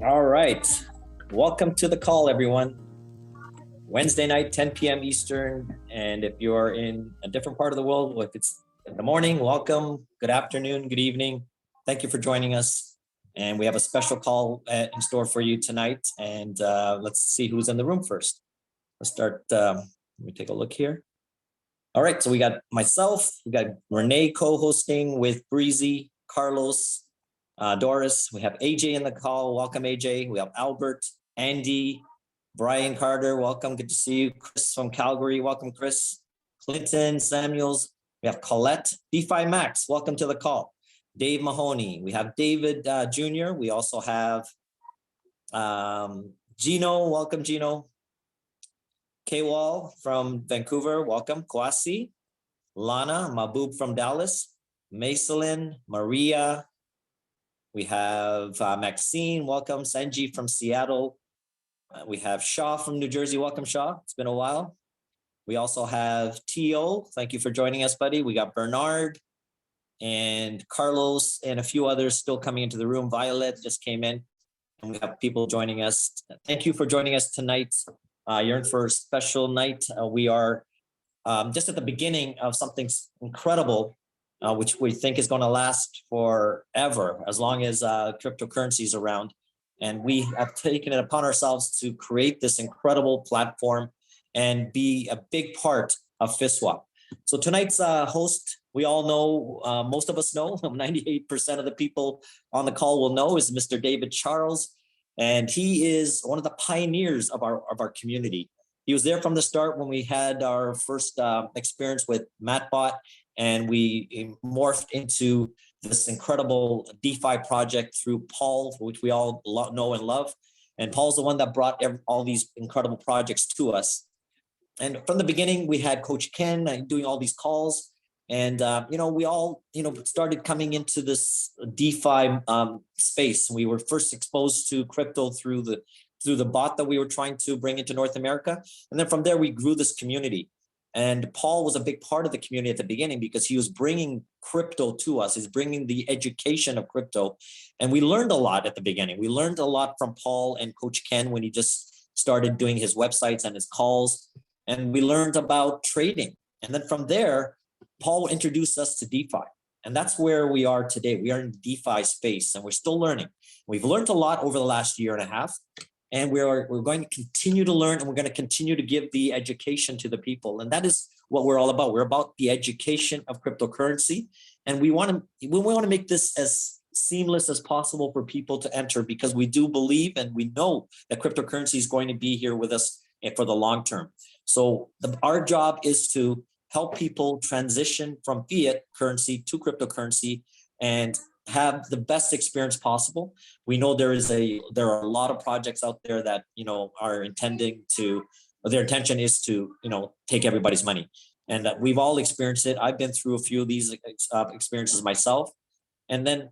All right. Welcome to the call, everyone. Wednesday night, 10 p.m. Eastern. And if you're in a different part of the world, if it's in the morning, welcome. Good afternoon, good evening. Thank you for joining us. And we have a special call in store for you tonight. And let's see who's in the room first. Let's start. Let me take a look here. All right. So we got myself, we got Renee co-hosting with Breezy, Carlos, Doris. We have AJ in the call. Welcome, AJ. We have Albert, Andy, Brian Carter. Welcome. Good to see you. Chris from Calgary. Welcome, Chris. Clinton Samuels. We have Colette. DeFi Max. Welcome to the call. Dave Mahoney. We have David Jr. We also have Gino. Welcome, Gino. K-Wall from Vancouver. Welcome. Kwasi. Lana. Mabub from Dallas. Macelin. Maria. We have Maxine, welcome. Sanjeev from Seattle. We have Shaw from New Jersey. Welcome, Shaw. It's been a while. We also have Tio. Thank you for joining us, buddy. We got Bernard and Carlos and a few others still coming into the room. Violet just came in, and we have people joining us. Thank you for joining us tonight. You're in for a special night. We are just at the beginning of something incredible, which we think is going to last forever, as long as cryptocurrency is around. And we have taken it upon ourselves to create this incredible platform and be a big part of FSTSwap. So tonight's host, we all know, most of us know, 98% of the people on the call will know, is Mr. David Charles. And he is one of the pioneers of our community. He was there from the start when we had our first experience with Matbot, and we morphed into this incredible DeFi project through Paul, which we all know and love. And Paul's the one that brought all these incredible projects to us. And from the beginning, we had Coach Ken doing all these calls. And, we all, started coming into this DeFi space. We were first exposed to crypto through the bot that we were trying to bring into North America. And then from there, we grew this community. And Paul was a big part of the community at the beginning because he was bringing crypto to us. He's bringing the education of crypto. And we learned a lot at the beginning. We learned a lot from Paul and Coach Ken when he just started doing his websites and his calls. And we learned about trading. And then from there, Paul introduced us to DeFi. And that's where we are today. We are in DeFi space and we're still learning. We've learned a lot over the last year and a half. And we're going to continue to learn, and we're going to continue to give the education to the people. And that is what we're all about. We're about the education of cryptocurrency. And we want to make this as seamless as possible for people to enter, because we do believe and we know that cryptocurrency is going to be here with us for the long term. So our job is to help people transition from fiat currency to cryptocurrency and have the best experience possible. We know there are a lot of projects out there that are intending to, or their intention is to take everybody's money, and we've all experienced it. I've been through a few of these experiences myself, and then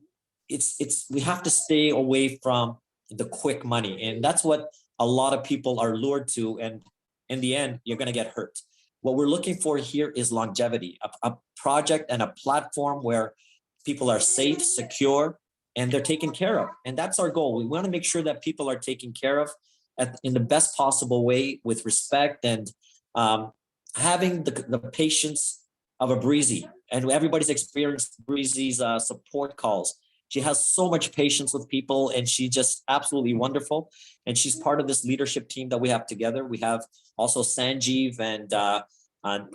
we have to stay away from the quick money, and that's what a lot of people are lured to, and in the end, you're going to get hurt. What we're looking for here is longevity, a project and a platform where people are safe, secure, and they're taken care of. And that's our goal. We want to make sure that people are taken care of in the best possible way, with respect, and having the patience of a Breezy. And everybody's experienced Breezy's support calls. She has so much patience with people, and she's just absolutely wonderful. And she's part of this leadership team that we have together. We have also Sanjeev and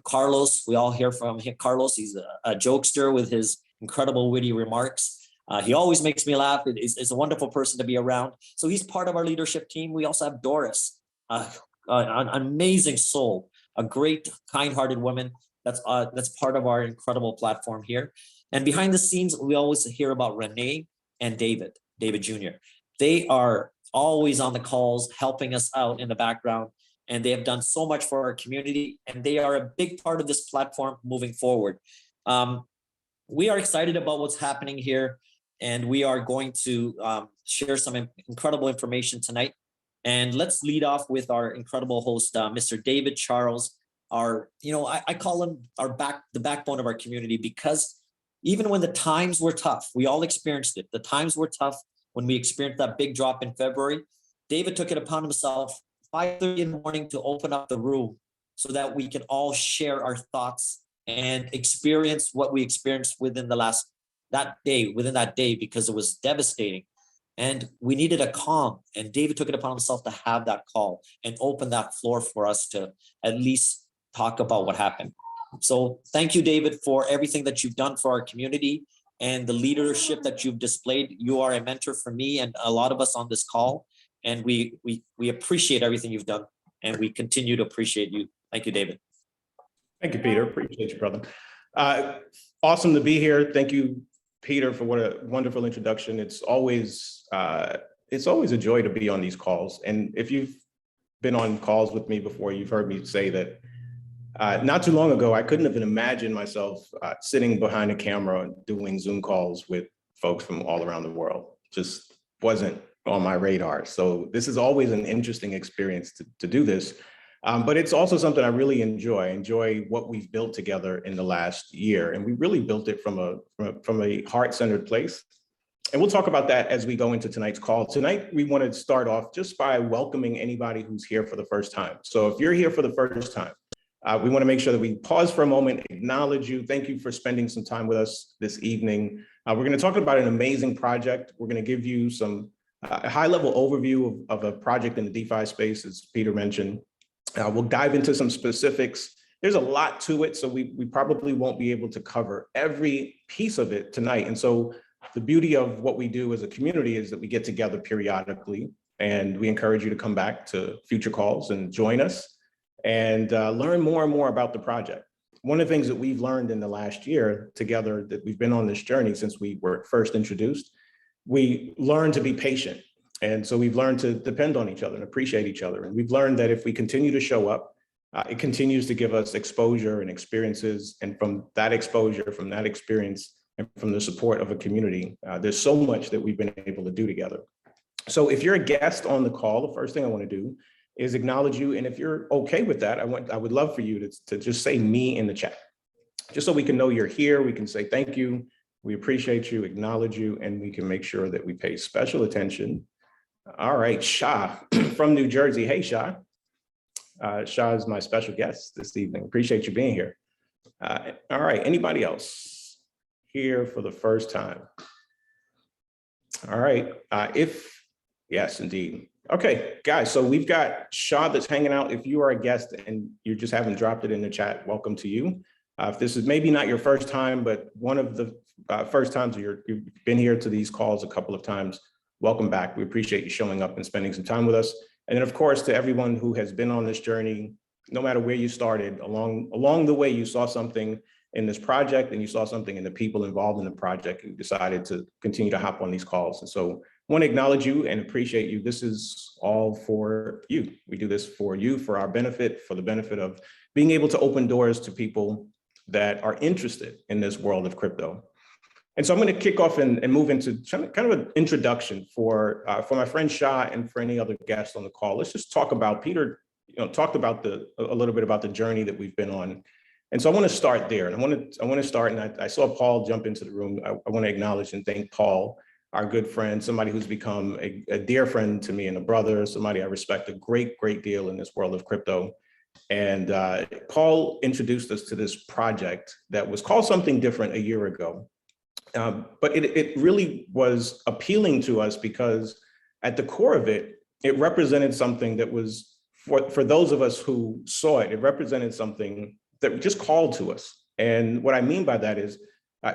Carlos. We all hear from him. Carlos, he's a jokester with his incredible witty remarks. He always makes me laugh. It's a wonderful person to be around. So he's part of our leadership team. We also have Doris, an amazing soul, a great, kind-hearted woman. That's part of our incredible platform here. And behind the scenes, we always hear about Renee and David Jr. They are always on the calls, helping us out in the background. And they have done so much for our community. And they are a big part of this platform moving forward. We are excited about what's happening here, and we are going to share some incredible information tonight. And let's lead off with our incredible host, Mr. David Charles. I call him the backbone of our community, because even when the times were tough, we all experienced it. The times were tough when we experienced that big drop in February, David took it upon himself 5:30 in the morning to open up the room so that we can all share our thoughts and experience what we experienced within that day, because it was devastating. And we needed a calm. And David took it upon himself to have that call and open that floor for us to at least talk about what happened. So thank you, David, for everything that you've done for our community and the leadership that you've displayed. You are a mentor for me and a lot of us on this call. And we appreciate everything you've done, and we continue to appreciate you. Thank you, David. Thank you, Peter. Appreciate you, brother. Awesome to be here. Thank you, Peter, for what a wonderful introduction. It's always a joy to be on these calls. And if you've been on calls with me before, you've heard me say that not too long ago, I couldn't have imagined myself sitting behind a camera doing Zoom calls with folks from all around the world. Just wasn't on my radar. So this is always an interesting experience to do this. But it's also something I really enjoy. I enjoy what we've built together in the last year. And we really built it from a heart-centered place. And we'll talk about that as we go into tonight's call. Tonight, we want to start off just by welcoming anybody who's here for the first time. So if you're here for the first time, we want to make sure that we pause for a moment, acknowledge you. Thank you for spending some time with us this evening. We're going to talk about an amazing project. We're going to give you a high-level overview of a project in the DeFi space, as Peter mentioned. We'll dive into some specifics. There's a lot to it, so we probably won't be able to cover every piece of it tonight. And so the beauty of what we do as a community is that we get together periodically, and we encourage you to come back to future calls and join us and learn more and more about the project. One of the things that we've learned in the last year together, that we've been on this journey since we were first introduced, we learned to be patient. And so we've learned to depend on each other and appreciate each other. And we've learned that if we continue to show up, it continues to give us exposure and experiences. And from that exposure, from that experience, and from the support of a community, there's so much that we've been able to do together. So if you're a guest on the call, the first thing I want to do is acknowledge you. And if you're okay with that, I would love for you to just say me in the chat, just so we can know you're here. We can say thank you. We appreciate you, acknowledge you, and we can make sure that we pay special attention. All right, Shah from New Jersey. Hey, Shah. Shah is my special guest this evening. Appreciate you being here. All right, anybody else here for the first time? All right, yes, indeed. Okay, guys, so we've got Shah that's hanging out. If you are a guest and you just haven't dropped it in the chat, welcome to you. If this is maybe not your first time, but one of the first times you've been here to these calls a couple of times, welcome back. We appreciate you showing up and spending some time with us. And then, of course, to everyone who has been on this journey, no matter where you started, along the way, you saw something in this project and you saw something in the people involved in the project who decided to continue to hop on these calls. And so I want to acknowledge you and appreciate you. This is all for you. We do this for you, for our benefit, for the benefit of being able to open doors to people that are interested in this world of crypto. And so I'm going to kick off and move into kind of an introduction for my friend Shah and for any other guests on the call. Let's just talk about, Peter talked about a little bit about the journey that we've been on. And so I want to start there. And I want to start, and I saw Paul jump into the room. I want to acknowledge and thank Paul, our good friend, somebody who's become a dear friend to me and a brother, somebody I respect a great deal in this world of crypto. And Paul introduced us to this project that was called something different a year ago. But it really was appealing to us because at the core of it, it represented something that was, for those of us who saw it, it represented something that just called to us. And what I mean by that is,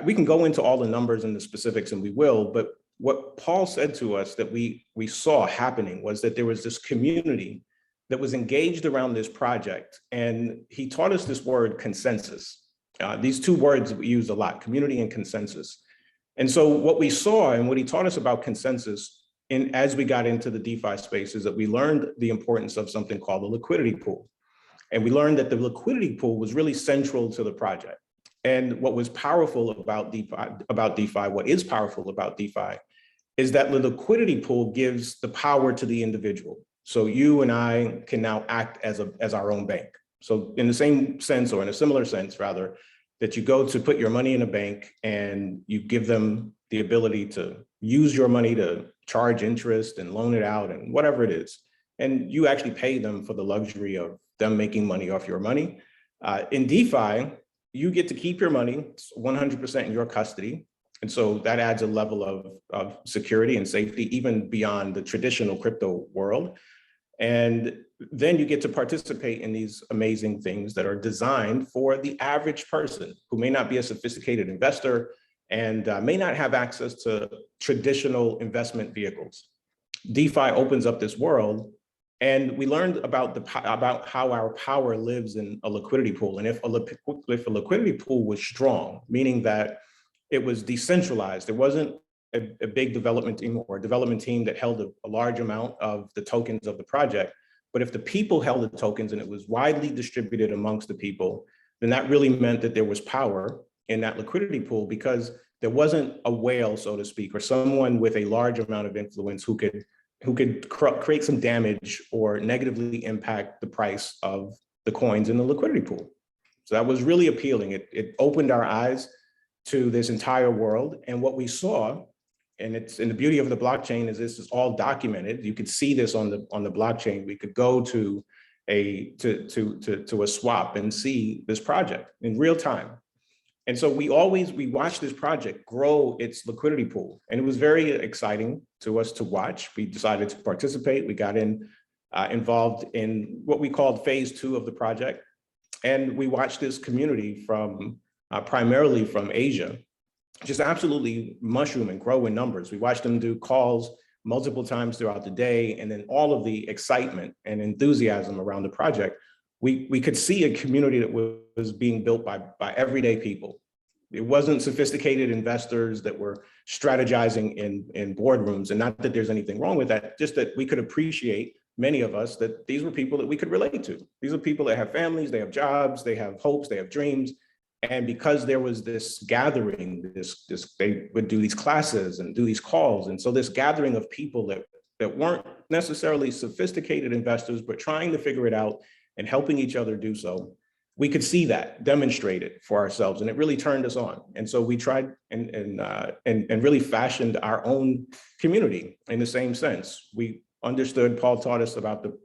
we can go into all the numbers and the specifics, and we will, but what Paul said to us that we saw happening was that there was this community that was engaged around this project. And he taught us this word consensus. These two words we use a lot, community and consensus. And so what we saw and what he taught us about consensus as we got into the DeFi space is that we learned the importance of something called the liquidity pool. And we learned that the liquidity pool was really central to the project. And what was powerful about DeFi, what is powerful about DeFi is that the liquidity pool gives the power to the individual. So you and I can now act as our own bank. So in the same sense, or in a similar sense rather, that you go to put your money in a bank and you give them the ability to use your money to charge interest and loan it out and whatever it is. And you actually pay them for the luxury of them making money off your money. In DeFi, you get to keep your money. It's 100% in your custody. And so that adds a level of security and safety, even beyond the traditional crypto world. And then you get to participate in these amazing things that are designed for the average person who may not be a sophisticated investor and may not have access to traditional investment vehicles. DeFi opens up this world, and we learned about how our power lives in a liquidity pool. And if a liquidity pool was strong, meaning that it was decentralized, there wasn't a big development team or a development team that held a large amount of the tokens of the project. But if the people held the tokens and it was widely distributed amongst the people, then that really meant that there was power in that liquidity pool, because there wasn't a whale, so to speak, or someone with a large amount of influence who could create some damage or negatively impact the price of the coins in the liquidity pool. So that was really appealing. It opened our eyes to this entire world. And what we saw, and the beauty of the blockchain is this is all documented. You could see this on the blockchain. We could go to a swap and see this project in real time. And so we watched this project grow its liquidity pool, and it was very exciting to us to watch. We decided to participate. We got involved in what we called phase 2 of the project, and we watched this community from primarily from Asia just absolutely mushroom and grow in numbers. We watched them do calls multiple times throughout the day, and then all of the excitement and enthusiasm around the project. We could see a community that was being built by everyday people. It wasn't sophisticated investors that were strategizing in boardrooms, and not that there's anything wrong with that, just that we could appreciate, many of us, that these were people that we could relate to. These are people that have families, they have jobs, they have hopes, they have dreams. And because there was this gathering, they would do these classes and do these calls. And so this gathering of people that weren't necessarily sophisticated investors, but trying to figure it out and helping each other do so, we could see that demonstrated for ourselves, and it really turned us on. And so we tried and really fashioned our own community in the same sense. We understood, Paul taught us about the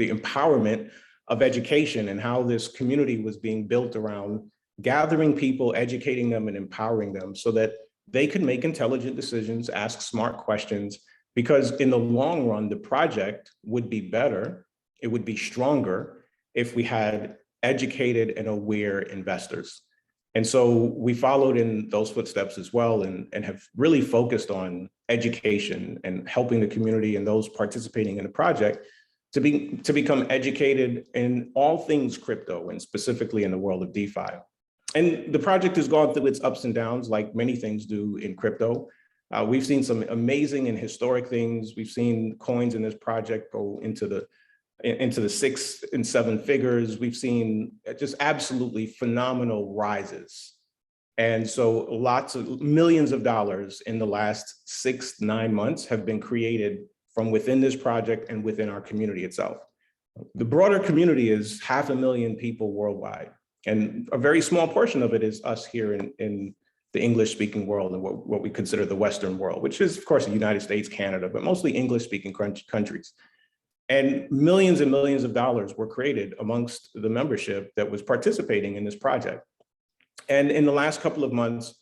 empowerment of education and how this community was being built around gathering people, educating them, and empowering them so that they could make intelligent decisions, ask smart questions, because in the long run, the project would be better, it would be stronger if we had educated and aware investors. And so we followed in those footsteps as well, and have really focused on education and helping the community and those participating in the project to become educated in all things crypto, and specifically in the world of DeFi. And the project has gone through its ups and downs, like many things do in crypto. We've seen some amazing and historic things. We've seen coins in this project go into the 6 and 7 figures. We've seen just absolutely phenomenal rises. And so lots of millions of dollars in the last 6 to 9 months have been created from within this project and within our community itself. The broader community is 500,000 people worldwide. And a very small portion of it is us here in the English-speaking world, and what we consider the Western world, which is, of course, the United States, Canada, but mostly English-speaking countries. And millions of dollars were created amongst the membership that was participating in this project. And in the last couple of months,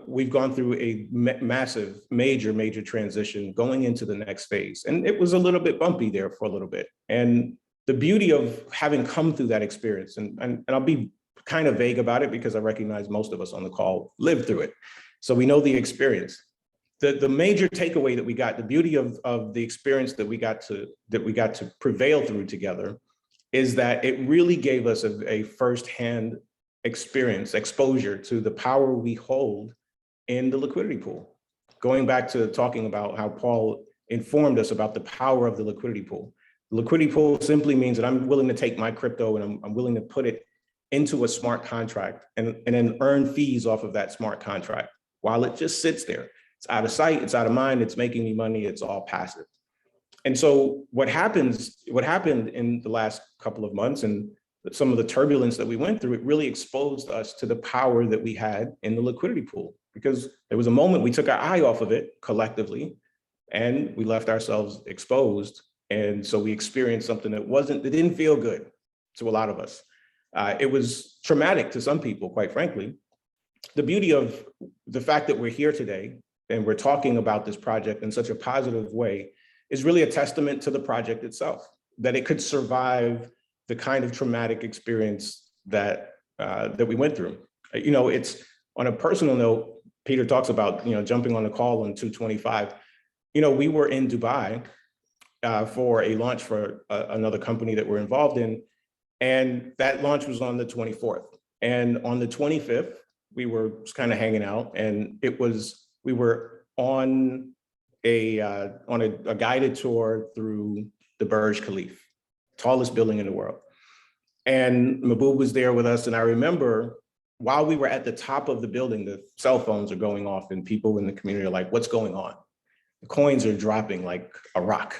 we've gone through a massive, major transition going into the next phase. And it was a little bit bumpy there for a little bit. And the beauty of having come through that experience, and I'll be kind of vague about it because I recognize most of us on the call lived through it. So we know the experience. The major takeaway that we got, the beauty of the experience that we got to prevail through together, is that it really gave us a firsthand exposure to the power we hold in the liquidity pool. Going back to talking about how Paul informed us about the power of the liquidity pool. The liquidity pool simply means that I'm willing to take my crypto and I'm willing to put it into a smart contract and then earn fees off of that smart contract while it just sits there. It's out of sight, it's out of mind, it's making me money, it's all passive. And so what happened in the last couple of months and some of the turbulence that we went through, it really exposed us to the power that we had in the liquidity pool, because there was a moment we took our eye off of it collectively, and we left ourselves exposed. And so we experienced something that didn't feel good to a lot of us. It was traumatic to some people, quite frankly. The beauty of the fact that we're here today and we're talking about this project in such a positive way is really a testament to the project itself, that it could survive the kind of traumatic experience that we went through. It's on a personal note. Peter talks about jumping on the call on 225. We were in Dubai for a launch for another company that we're involved in, and that launch was on the 24th. And on the 25th, we were just kind of hanging out, and we were on a guided tour through the Burj Khalifa, tallest building in the world. And Mahbub was there with us. And I remember while we were at the top of the building, the cell phones are going off and people in the community are like, what's going on? The coins are dropping like a rock.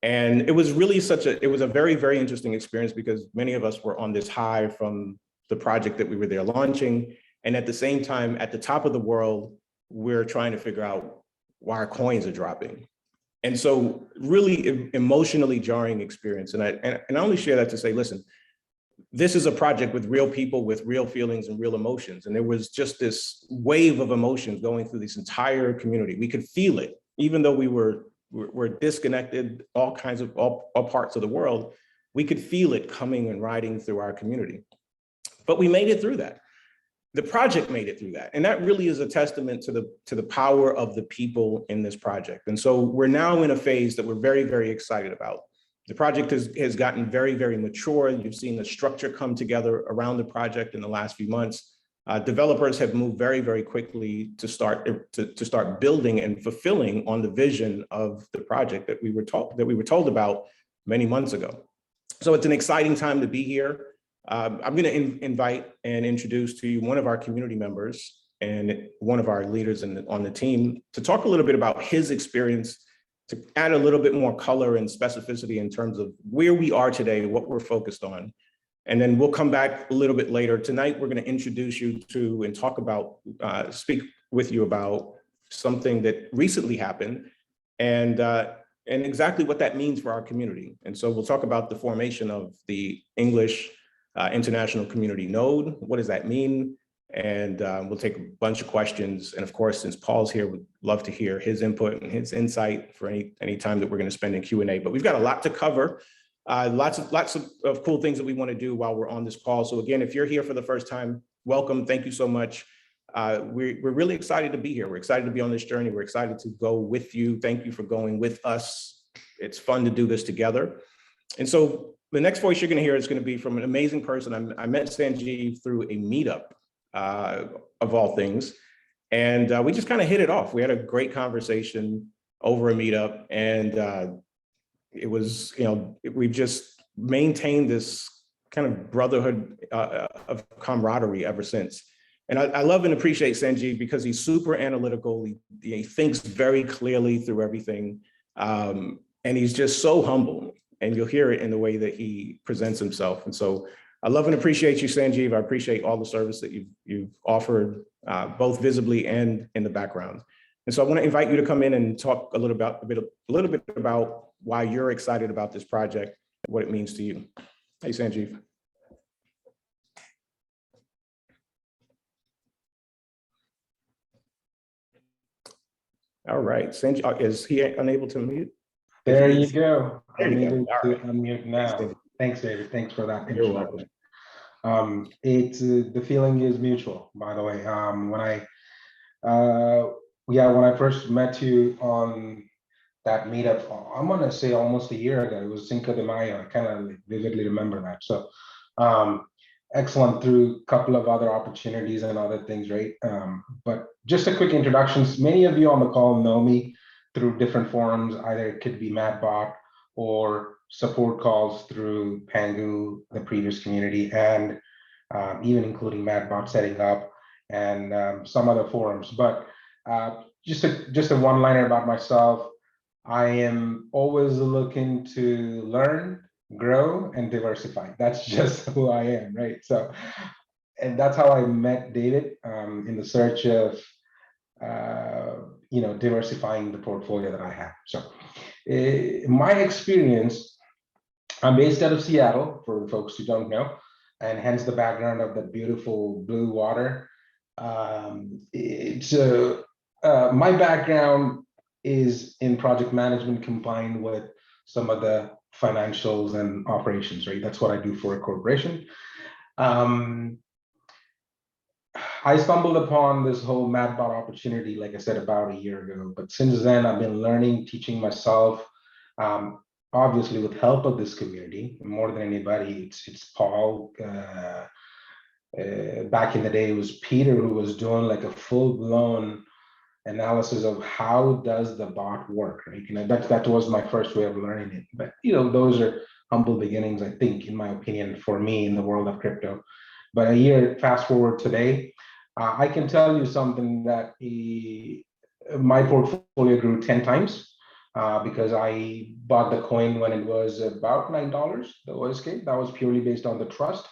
And it was really it was a very, very interesting experience because many of us were on this high from the project that we were there launching. And at the same time, at the top of the world, we're trying to figure out why our coins are dropping. And so really emotionally jarring experience. And I only share that to say, listen, this is a project with real people, with real feelings and real emotions. And there was just this wave of emotions going through this entire community. We could feel it, even though we're disconnected, all parts of the world, we could feel it coming and riding through our community. But we made it through that. The project made it through that. And that really is a testament to the power of the people in this project. And so we're now in a phase that we're very, very excited about. The project has gotten very, very mature. You've seen the structure come together around the project in the last few months. Developers have moved very, very quickly to start building and fulfilling on the vision of the project that we were told about many months ago. So it's an exciting time to be here. I'm going to invite and introduce to you one of our community members and one of our leaders on the team to talk a little bit about his experience, to add a little bit more color and specificity in terms of where we are today, what we're focused on. And then we'll come back a little bit later. Tonight, we're going to introduce you to and talk about, speak with you about something that recently happened and exactly what that means for our community. And so we'll talk about the formation of the English International Community Node. What does that mean? And we'll take a bunch of questions. And of course, since Paul's here, we'd love to hear his input and his insight for any time that we're going to spend in Q&A. But we've got a lot to cover. Lots of cool things that we want to do while we're on this call. So again, if you're here for the first time, welcome. Thank you so much. We're really excited to be here. We're excited to be on this journey. We're excited to go with you. Thank you for going with us. It's fun to do this together. And so the next voice you're going to hear is going to be from an amazing person. I met Sanjeev through a meetup of all things. And we just kind of hit it off. We had a great conversation over a meetup, and it was, we've just maintained this kind of brotherhood of camaraderie ever since. And I love and appreciate Sanjeev because he's super analytical. He thinks very clearly through everything. And he's just so humble. And you'll hear it in the way that he presents himself. And so I love and appreciate you, Sanjeev. I appreciate all the service that you've offered, both visibly and in the background. And so I want to invite you to come in and talk a little bit about why you're excited about this project, what it means to you. Hey, Sanjeev. All right, Sanjeev, is he unable to mute? There you go. There I'm you go. able All to right. unmute now. Thanks, David. Thanks for that You're introduction. welcome. It's the feeling is mutual, by the way. When I first met you on that meetup, I'm gonna say almost a year ago. It was Cinco de Mayo. I kind of vividly remember that. So excellent through a couple of other opportunities and other things, right? But just a quick introduction. Many of you on the call know me through different forums. Either it could be Madbot or support calls through Pangu, the previous community, and even including Madbot setting up and some other forums. But just a one-liner about myself. I am always looking to learn, grow, and diversify. That's just who I am, right? So, and that's how I met David in the search of diversifying the portfolio that I have. So my experience, I'm based out of Seattle, for folks who don't know, and hence the background of the beautiful blue water. My background is in project management combined with some of the financials and operations, right? That's what I do for a corporation. I stumbled upon this whole MatBot opportunity, like I said, about a year ago. But since then, I've been learning, teaching myself, obviously with help of this community. More than anybody, it's Paul. Back in the day, it was Peter who was doing like a full-blown analysis of how does the bot work, right? That was my first way of learning it. But those are humble beginnings, I think, in my opinion, for me in the world of crypto. But a year fast forward today, I can tell you something that my portfolio grew 10 times because I bought the coin when it was about $9, the OSK. That was purely based on the trust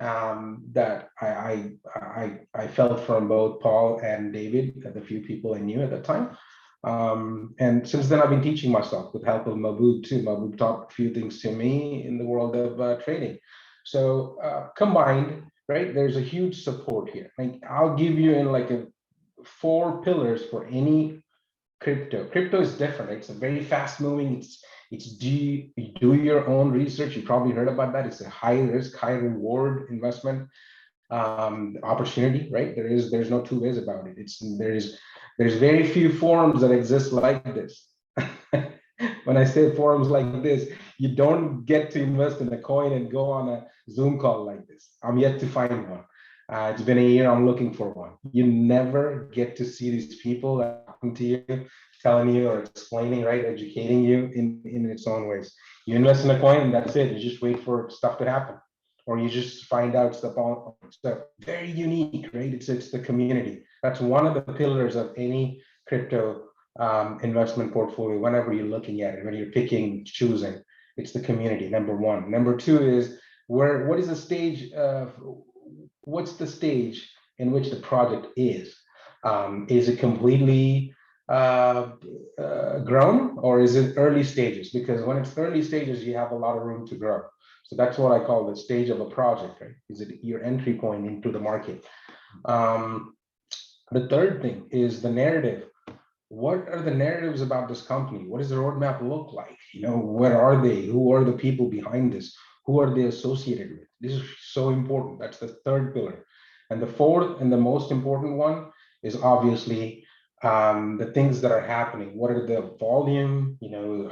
that I felt from both Paul and David, the few people I knew at the time. And since then, I've been teaching myself with help of Mahbub too. Mahbub taught a few things to me in the world of trading. So combined, right, there's a huge support here. Like I'll give you in like 4 pillars for any crypto. Crypto is different. It's a very fast moving. It's do your own research. You probably heard about that. It's a high risk, high reward investment opportunity, right? There's no two ways about it. There's very few forums that exist like this. When I say forums like this, you don't get to invest in a coin and go on a Zoom call like this. I'm yet to find one. It's been a year, I'm looking for one. You never get to see these people talking to you, telling you or explaining, right? Educating you in its own ways. You invest in a coin and that's it. You just wait for stuff to happen. Or you just find out stuff very unique, right? It's the community. That's one of the pillars of any crypto investment portfolio. Whenever you're looking at it, when you're picking, choosing, it's the community. Number one. Number two is what is the stage of what's the stage in which the project is? Is it completely grown, or is it early stages? Because when it's early stages, you have a lot of room to grow. So that's what I call the stage of a project, right? Is it your entry point into the market? The third thing is the narrative. What are the narratives about this company? What does the roadmap look like? Where are they? Who are the people behind this? Who are they associated with? This is so important. That's the third pillar. And the fourth and the most important one is obviously the things that are happening. What are the volume?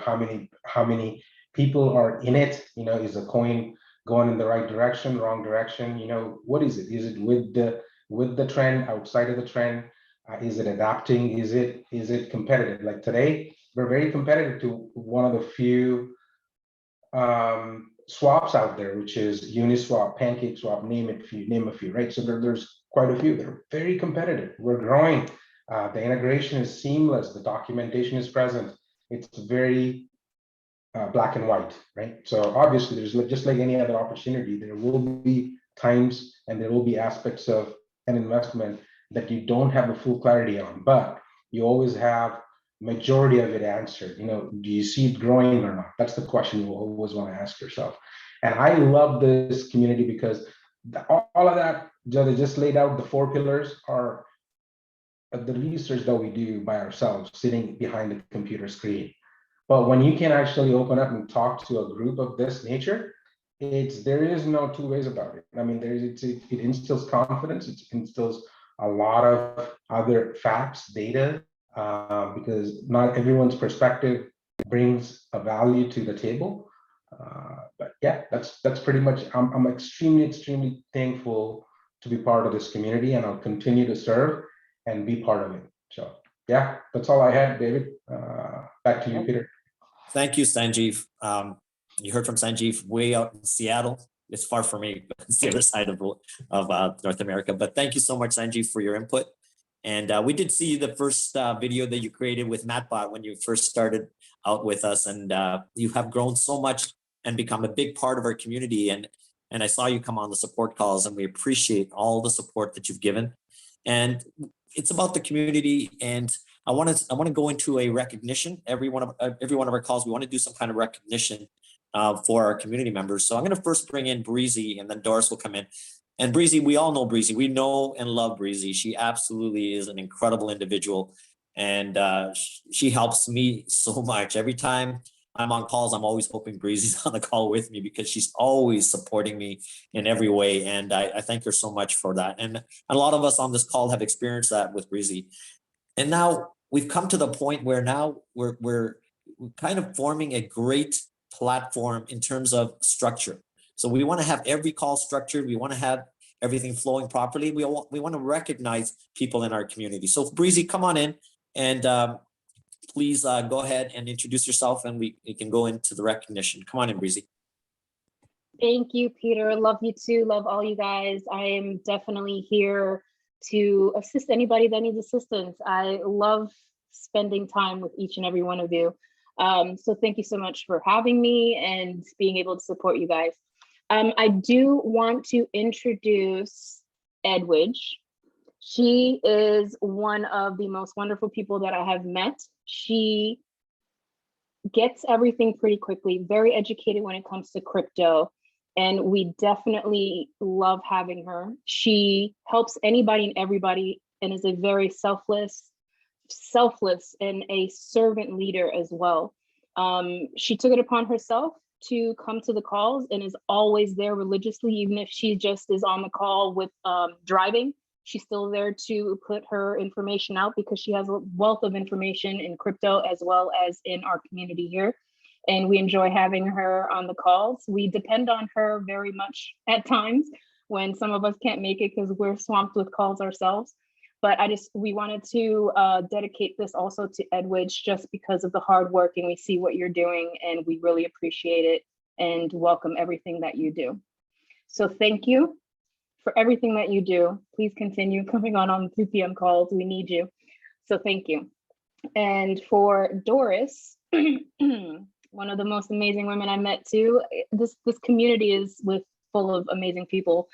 How many people are in it? Is the coin going in the right direction, wrong direction? What is it? Is it with the trend, outside of the trend? Is it adapting? Is it competitive? Like today, we're very competitive to one of the few swaps out there, which is Uniswap, PancakeSwap, name a few, right? So there's quite a few. They're very competitive. We're growing. The integration is seamless. The documentation is present. It's very black and white, right? So obviously, there's just like any other opportunity, there will be times and there will be aspects of an investment that you don't have a full clarity on, but you always have majority of it answered. Do you see it growing or not? That's the question you always want to ask yourself. And I love this community because all of that they just laid out, the 4 pillars are the research that we do by ourselves, sitting behind the computer screen. But when you can actually open up and talk to a group of this nature, there is no two ways about it. I mean, it instills confidence. It instills a lot of other facts, data, because not everyone's perspective brings a value to the table. But yeah, that's pretty much. I'm extremely thankful to be part of this community, and I'll continue to serve and be part of it. So yeah, that's all I had, David. Back to you, Peter. Thank you, Sanjeev. You heard from Sanjeev way out in Seattle. It's far from me, but it's the other side of North America. But thank you so much, Sanjeev, for your input. And we did see the first video that you created with MatBot when you first started out with us. And you have grown so much and become a big part of our community. And I saw you come on the support calls, and we appreciate all the support that you've given. And it's about the community and I want to go into a recognition. Every one of our calls, we want to do some kind of recognition for our community members. So I'm going to first bring in Breezy, and then Doris will come in. And Breezy, we all know Breezy. We know and love Breezy. She absolutely is an incredible individual, and she helps me so much. Every time I'm on calls, I'm always hoping Breezy's on the call with me because she's always supporting me in every way. And I thank her so much for that. And a lot of us on this call have experienced that with Breezy. And now we've come to the point where now we're kind of forming a great platform in terms of structure. So we want to have every call structured. We want to have everything flowing properly. We want to recognize people in our community. So Breezy, come on in and please go ahead and introduce yourself, and we can go into the recognition. Come on in, Breezy. Thank you, Peter. Love you too. Love all you guys. I am definitely here to assist anybody that needs assistance. I love spending time with each and every one of you. So thank you so much for having me and being able to support you guys. I do want to introduce Edwidge. She is one of the most wonderful people that I have met. She gets everything pretty quickly, very educated when it comes to crypto, and we definitely love having her. She helps anybody and everybody and is a very selfless and a servant leader as well. She took it upon herself to come to the calls and is always there religiously, even if she just is on the call with driving. She's still there to put her information out because she has a wealth of information in crypto as well as in our community here. And we enjoy having her on the calls. We depend on her very much at times when some of us can't make it because we're swamped with calls ourselves. But we wanted to dedicate this also to Edwidge just because of the hard work, and we see what you're doing and we really appreciate it and welcome everything that you do. So thank you for everything that you do. Please continue coming on 2 p.m. calls. We need you. So thank you. And for Doris, one of the most amazing women I met too. This community is full of amazing people.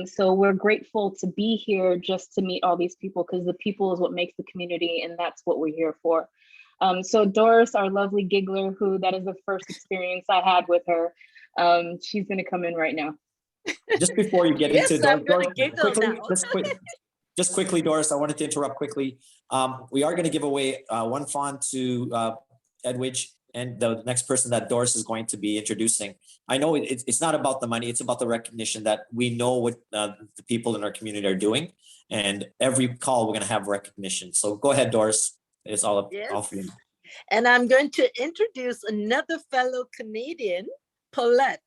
So we're grateful to be here just to meet all these people, because the people is what makes the community, and that's what we're here for. So Doris, our lovely giggler, that is the first experience I had with her. She's gonna come in right now. Just before you get Yes, into I'm Doris, gonna giggle now. just quickly, Doris, I wanted to interrupt quickly. We are going to give away one fund to Edwidge, and the next person that Doris is going to be introducing. I know it's not about the money, it's about the recognition that we know what the people in our community are doing, and every call we're going to have recognition. So go ahead, Doris. It's all for you. And I'm going to introduce another fellow Canadian, Paulette.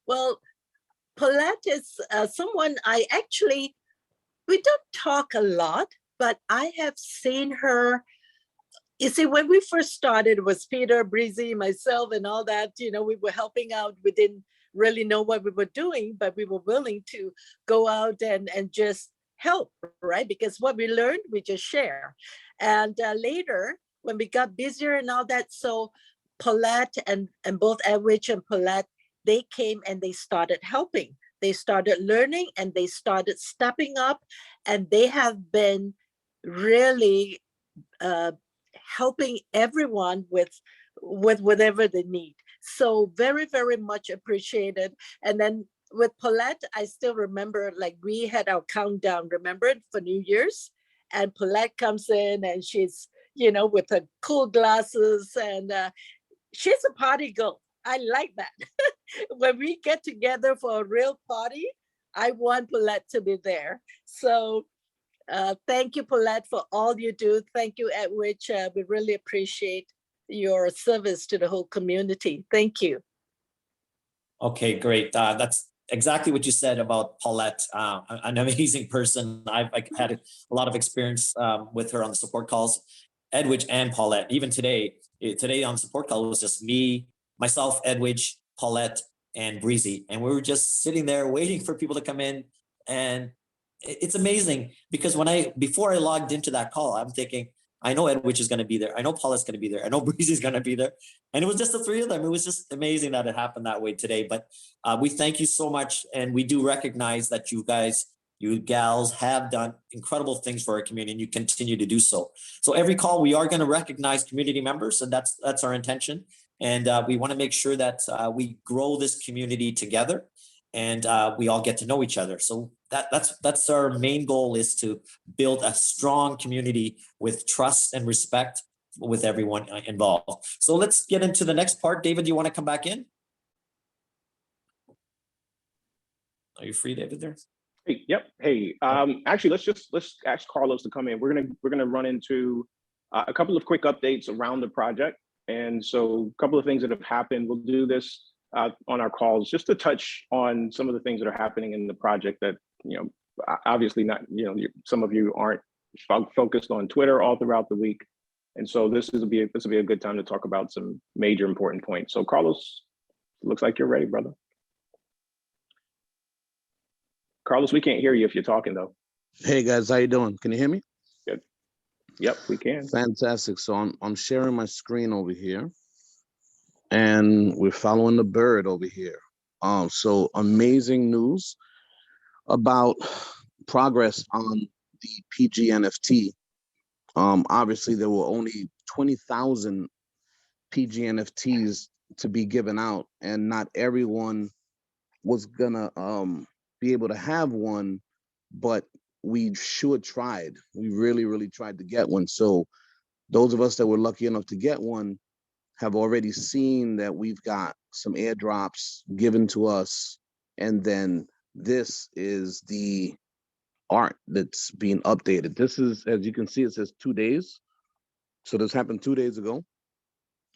Well, Paulette is someone we don't talk a lot, but I have seen her. You see, when we first started, it was Peter, Breezy, myself, and all that. We were helping out. We didn't really know what we were doing, but we were willing to go out and just help, right? Because what we learned, we just share. And later, when we got busier and all that, so Paulette and both Edwidge and Paulette, they came and they started helping. They started learning and they started stepping up, and they have been really helping everyone with whatever they need. So very, very much appreciated. And then with Paulette, I still remember, like, we had our countdown, remember, for New Year's, and Paulette comes in and she's, with her cool glasses, and she's a party girl. I like that. When we get together for a real party, I want Paulette to be there. So thank you, Paulette, for all you do. Thank you, Edwidge. We really appreciate your service to the whole community. Thank you. Okay, great. That's exactly what you said about Paulette. An amazing person. I've had a lot of experience with her on the support calls. Edwidge and Paulette. Even today on support call, it was just me, myself, Edwidge, Paulette, and Breezy. And we were just sitting there waiting for people to come in. And it's amazing because before I logged into that call, I'm thinking, I know Edwidge is going to be there. I know Paulette's going to be there. I know Breezy's going to be there. And it was just the 3 of them. It was just amazing that it happened that way today. But we thank you so much. And we do recognize that you guys You gals have done incredible things for our community, and you continue to do so. So every call, we are going to recognize community members, and that's our intention. And we want to make sure that we grow this community together, and we all get to know each other. So that's our main goal, is to build a strong community with trust and respect with everyone involved. So let's get into the next part. David, do you want to come back in? Are you free, David, there? Hey, yep. Hey, actually, let's ask Carlos to come in. We're gonna run into a couple of quick updates around the project, and so a couple of things that have happened. We'll do this on our calls just to touch on some of the things that are happening in the project that, you know, obviously not, you know, some of you aren't focused on Twitter all throughout the week, and so this will be a good time to talk about some major important points. So Carlos, looks like you're ready, brother. Carlos, we can't hear you if you're talking though. Hey guys, how you doing? Can you hear me? Good. Yep, we can. Fantastic. So I'm sharing my screen over here, and we're following the bird over here. So amazing news about progress on the PG NFT. Obviously there were only 20,000 PG NFTs to be given out, and not everyone was gonna be able to have one, but we sure tried. We really tried to get one. So those of us that were lucky enough to get one have already seen that we've got some airdrops given to us, and then this is the art that's being updated. This is, as you can see, it says 2 days. So this happened 2 days ago.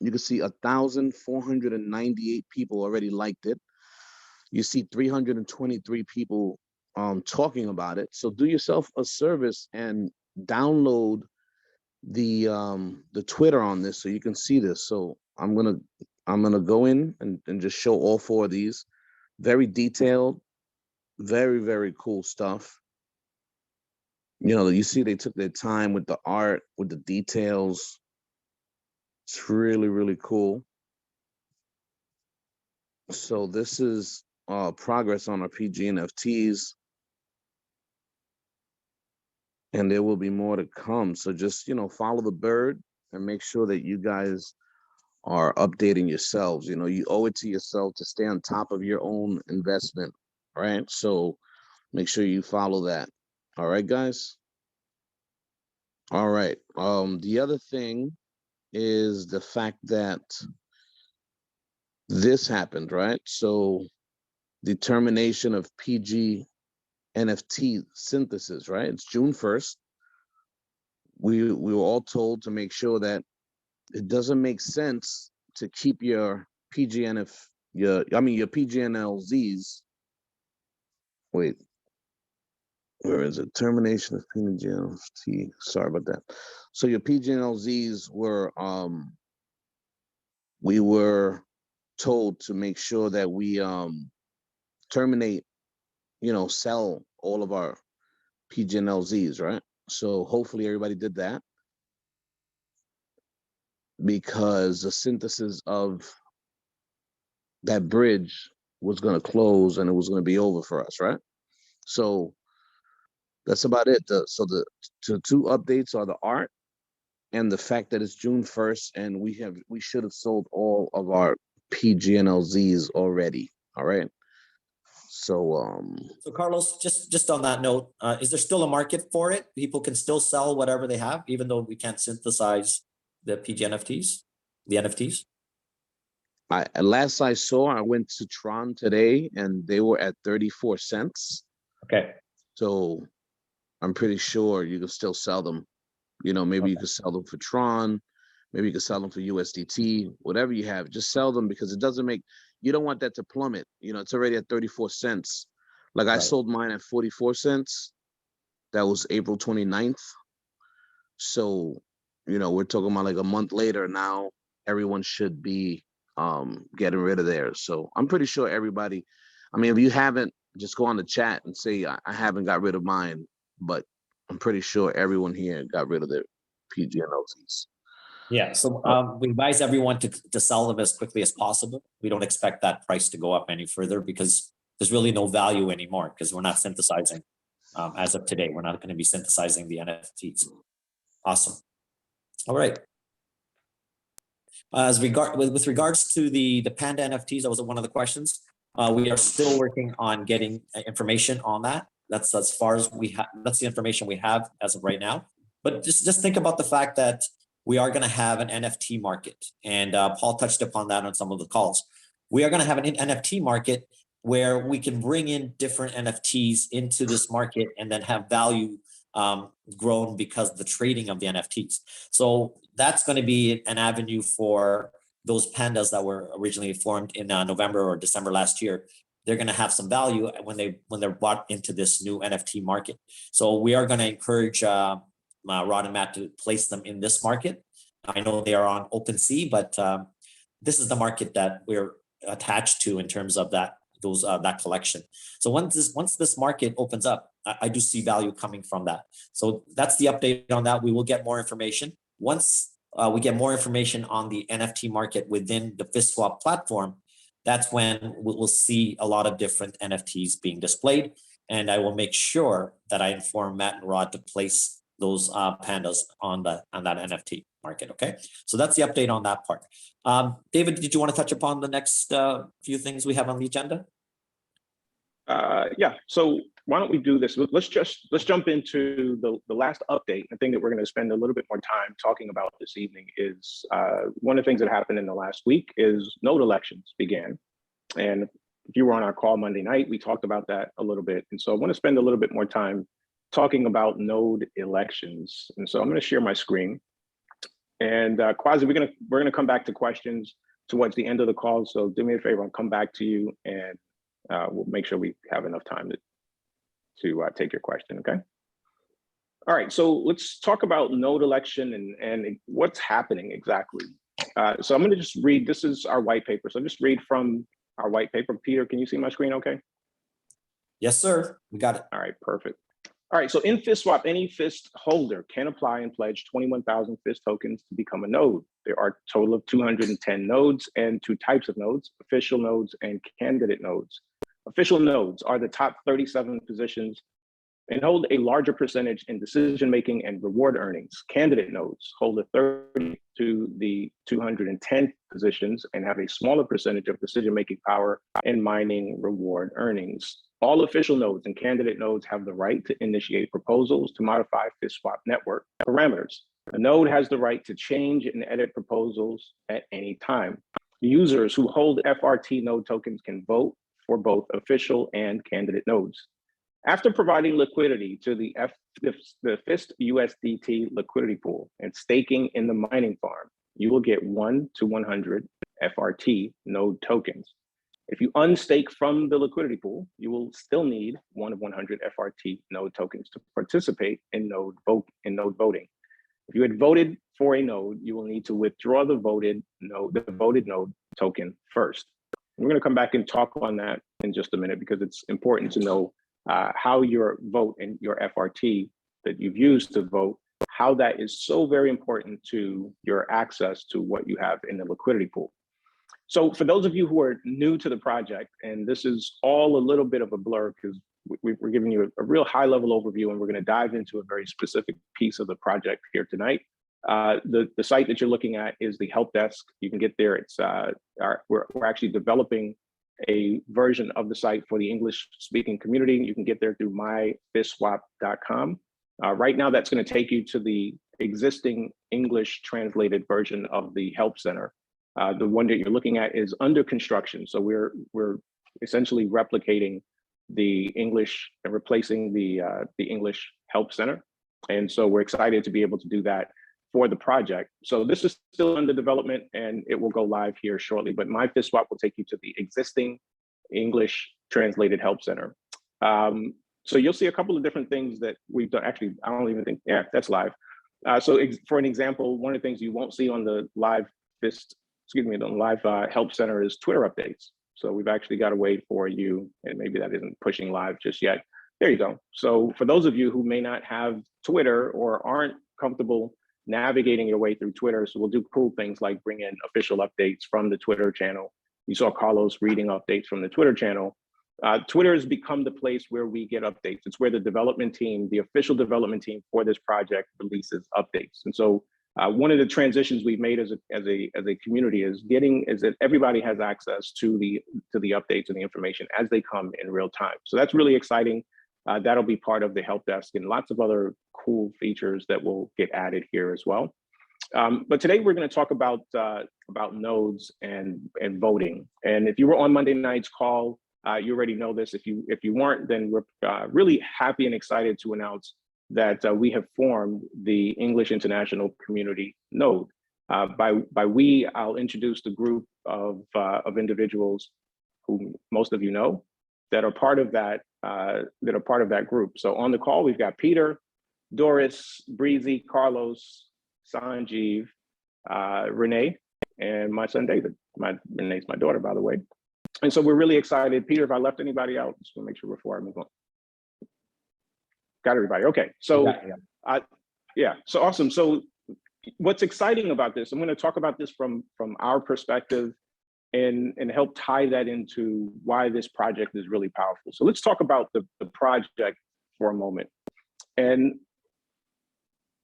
You can see 1,498 people already liked it. You see 323 people talking about it. So do yourself a service and download the Twitter on this so you can see this. So I'm gonna go in and just show all 4 of these. Very detailed, very cool stuff. You know, you see they took their time with the art, with the details. It's really cool. So this is progress on our PG NFTs, and there will be more to come. So just, you know, follow the bird and make sure that you guys are updating yourselves. You know, you owe it to yourself to stay on top of your own investment, right? So make sure you follow that. All right, guys. All right. The other thing is the fact that this happened, right? So determination of PG NFT synthesis, right? It's June 1st. We were all told to make sure that it doesn't make sense to keep your your PGNLZs. Wait, where is it? Termination of PGNLT. Sorry about that. So your PGNLZs were we were told to make sure that we terminate, you know, sell all of our PGNLZs, right? So hopefully everybody did that, because the synthesis of that bridge was going to close and it was going to be over for us, right? So that's about it. So the 2 updates are the art and the fact that it's June 1st, and we should have sold all of our PGNLZs already. All right. So So Carlos, just on that note, is there still a market for it? People can still sell whatever they have, even though we can't synthesize the PG NFTs, the NFTs? Last I saw, I went to Tron today and they were at 34 cents. Okay. So I'm pretty sure you can still sell them. You know, maybe you could sell them for Tron, maybe you could sell them for USDT, whatever you have, just sell them, because it doesn't make, you don't want that to plummet. You know, it's already at 34 cents. Like I sold mine at 44 cents. That was April 29th. So, you know, we're talking about like a month later now, everyone should be getting rid of theirs. So I'm pretty sure everybody, I mean, if you haven't, just go on the chat and say, I haven't got rid of mine, but I'm pretty sure everyone here got rid of their PGNLZs. Yeah, so we advise everyone to sell them as quickly as possible. We don't expect that price to go up any further, because there's really no value anymore, because we're not synthesizing as of today. We're not going to be synthesizing the NFTs. Awesome. All right. With regards to the Panda NFTs, that was one of the questions. We are still working on getting information on that. That's as far as we have. That's the information we have as of right now. But just think about the fact that we are going to have an NFT market, and Paul touched upon that on some of the calls. We are going to have an NFT market where we can bring in different NFTs into this market and then have value grown because of the trading of the NFTs. So that's going to be an avenue for those pandas that were originally formed in November or December last year. They're going to have some value when they're brought into this new NFT market. So we are going to encourage Rod and Matt to place them in this market. I know they are on OpenSea, but this is the market that we're attached to in terms of that collection. So once this market opens up, I do see value coming from that. So that's the update on that. We will get more information. Once we get more information on the NFT market within the FSTSwap platform, that's when we'll see a lot of different NFTs being displayed. And I will make sure that I inform Matt and Rod to place those pandas on that NFT market. Okay, so that's the update on that part. David, did you want to touch upon the next few things we have on the agenda? Yeah, so why don't we do this? Let's jump into the last update. The thing that we're going to spend a little bit more time talking about this evening is one of the things that happened in the last week is node elections began. And if you were on our call Monday night, we talked about that a little bit. And so I want to spend a little bit more time talking about node elections. And so I'm going to share my screen. And Quasi, we're gonna come back to questions towards the end of the call. So do me a favor, I'll come back to you, and we'll make sure we have enough time to take your question. Okay. All right. So let's talk about node election and what's happening exactly. So I'm going to just read. This is our white paper. So just read from our white paper. Peter, can you see my screen? Okay. Yes, sir. We got it. All right. Perfect. All right, so in FSTSwap, any FST holder can apply and pledge 21,000 FST tokens to become a node. There are a total of 210 nodes and two types of nodes, official nodes and candidate nodes. Official nodes are the top 37 positions and hold a larger percentage in decision-making and reward earnings. Candidate nodes hold a 30 to the 210 positions and have a smaller percentage of decision-making power and mining reward earnings. All official nodes and candidate nodes have the right to initiate proposals to modify FSTSwap network parameters. A node has the right to change and edit proposals at any time. Users who hold FRT node tokens can vote for both official and candidate nodes. After providing liquidity to the FST USDT liquidity pool and staking in the mining farm, you will get 1 to 100 FRT node tokens. If you unstake from the liquidity pool, you will still need 1 of 100 FRT node tokens to participate in node voting. If you had voted for a node, you will need to withdraw the voted node token first. And we're going to come back and talk on that in just a minute because it's important to know how your vote and your FRT that you've used to vote, how that is so very important to your access to what you have in the liquidity pool. So for those of you who are new to the project, and this is all a little bit of a blur because we're giving you a real high level overview, and we're going to dive into a very specific piece of the project here tonight. The site that you're looking at is the help desk. You can get there. It's we're actually developing a version of the site for the English speaking community. You can get there through myfstswap.com. Right now, that's going to take you to the existing English translated version of the help center. The one that you're looking at is under construction. So we're essentially replicating the English and replacing the English help center. And so we're excited to be able to do that for the project. So this is still under development and it will go live here shortly, but MyFSTSwap will take you to the existing English translated help center. So you'll see a couple of different things that we've done. Actually, I don't even think, yeah, that's live. So for an example, one of the things you won't see on the live help center is Twitter updates. So we've actually got a way for you, and maybe that isn't pushing live just yet. There you go. So for those of you who may not have Twitter or aren't comfortable navigating your way through Twitter, so we'll do cool things like bring in official updates from the Twitter channel. You saw Carlos reading updates from the Twitter channel. Twitter has become the place where we get updates. It's where the development team, the official development team for this project, releases updates. And so one of the transitions we've made as a community is that everybody has access to the updates and the information as they come in real time. So that's really exciting. That'll be part of the help desk and lots of other cool features that will get added here as well. But today we're going to talk about nodes and voting. And if you were on Monday night's call, you already know this. If you weren't, then we're really happy and excited to announce that we have formed the English International Community Node. By we, I'll introduce the group of individuals who most of you know that are part of that group. So on the call, we've got Peter, Doris, Breezy, Carlos, Sanjeev, Renee, and my son David. Renee's my daughter, by the way. And so we're really excited. Peter, if I left anybody out, just want to make sure before I move on. Got everybody. Okay. So yeah, so awesome. So what's exciting about this, I'm going to talk about this from our perspective and help tie that into why this project is really powerful. So let's talk about the project for a moment. And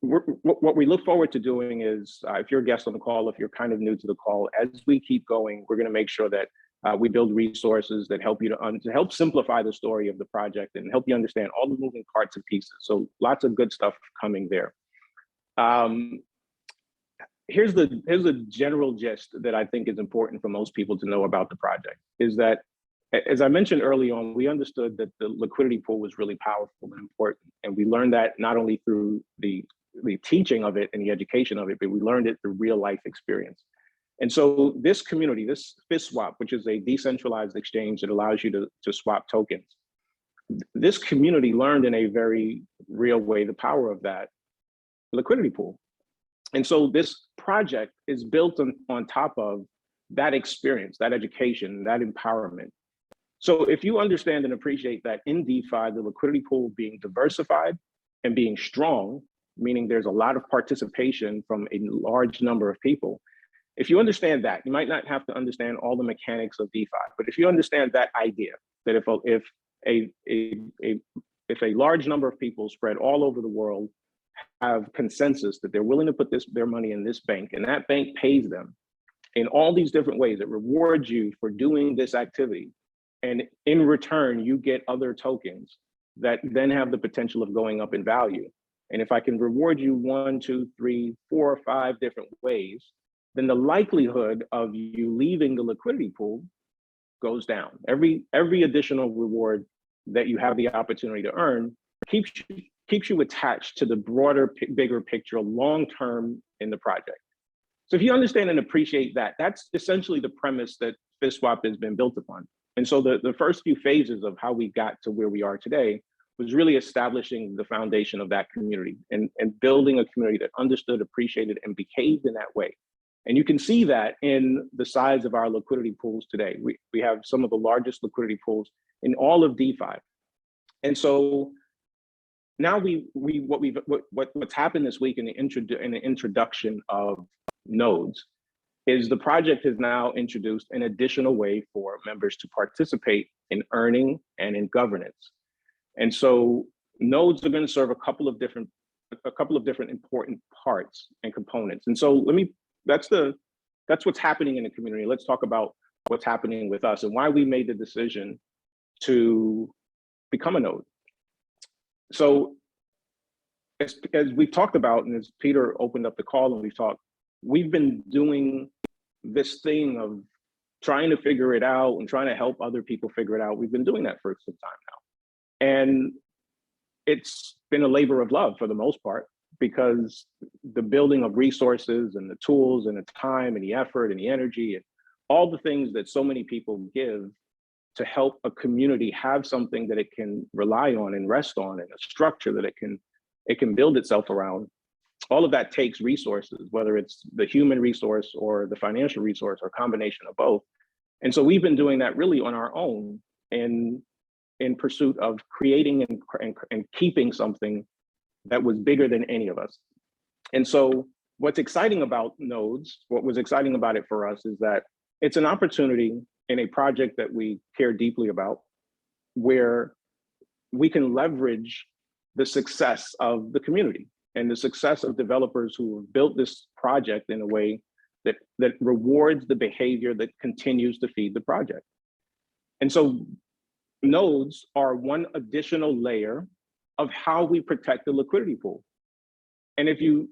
what we look forward to doing is, if you're a guest on the call, if you're kind of new to the call, as we keep going, we're going to make sure that we build resources that help you to help simplify the story of the project and help you understand all the moving parts and pieces. So lots of good stuff coming there. Here's the general gist that I think is important for most people to know about the project, is that, as I mentioned early on, we understood that the liquidity pool was really powerful and important. And we learned that not only through the teaching of it and the education of it, but we learned it through real life experience. And so this community, this FSTSwap, which is a decentralized exchange that allows you to swap tokens, this community learned in a very real way the power of that liquidity pool. And so this project is built on top of that experience, that education, that empowerment. So if you understand and appreciate that in DeFi, the liquidity pool being diversified and being strong, meaning there's a lot of participation from a large number of people, if you understand that, you might not have to understand all the mechanics of DeFi, but if you understand that idea, that if a large number of people spread all over the world have consensus that they're willing to put their money in this bank, and that bank pays them in all these different ways, it rewards you for doing this activity, and in return, you get other tokens that then have the potential of going up in value. And if I can reward you 1, 2, 3, 4, or 5 different ways, then the likelihood of you leaving the liquidity pool goes down. Every additional reward that you have the opportunity to earn keeps you attached to the broader, bigger picture, long-term in the project. So if you understand and appreciate that, that's essentially the premise that FSTSwap has been built upon. And so the first few phases of how we got to where we are today was really establishing the foundation of that community and building a community that understood, appreciated, and behaved in that way. And you can see that in the size of our liquidity pools today. We have some of the largest liquidity pools in all of DeFi. And so now what's happened this week in the introduction of nodes is the project has now introduced an additional way for members to participate in earning and in governance. And so nodes are going to serve a couple of different important parts and components. And so that's what's happening in the community. Let's talk about what's happening with us and why we made the decision to become a node. So as we've talked about, and as Peter opened up the call and we've been doing this thing of trying to figure it out and trying to help other people figure it out. We've been doing that for some time now. And it's been a labor of love for the most part, because the building of resources and the tools and the time and the effort and the energy and all the things that so many people give to help a community have something that it can rely on and rest on, and a structure that it can build itself around. All of that takes resources, whether it's the human resource or the financial resource or a combination of both. And so we've been doing that really on our own in pursuit of creating and keeping something that was bigger than any of us. And so what's exciting about nodes, what was exciting about it for us, is that it's an opportunity in a project that we care deeply about where we can leverage the success of the community and the success of developers who have built this project in a way that rewards the behavior that continues to feed the project. And so nodes are one additional layer of how we protect the liquidity pool. And if you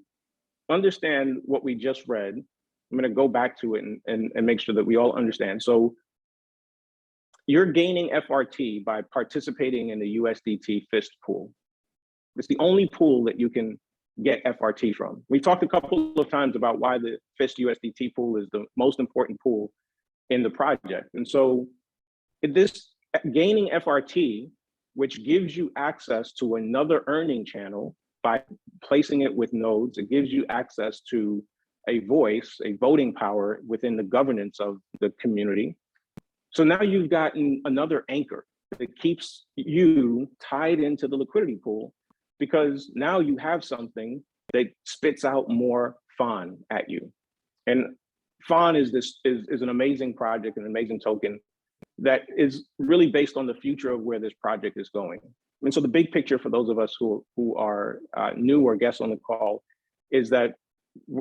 understand what we just read, I'm going to go back to it and make sure that we all understand. So you're gaining FRT by participating in the USDT FIST pool. It's the only pool that you can get FRT from. We talked a couple of times about why the FIST USDT pool is the most important pool in the project. And so this gaining FRT, which gives you access to another earning channel by placing it with nodes, it gives you access to a voice, a voting power within the governance of the community. So now you've gotten another anchor that keeps you tied into the liquidity pool, because now you have something that spits out more FON at you. And FON is an amazing project, an amazing token that is really based on the future of where this project is going. And so the big picture for those of us who are new or guests on the call is that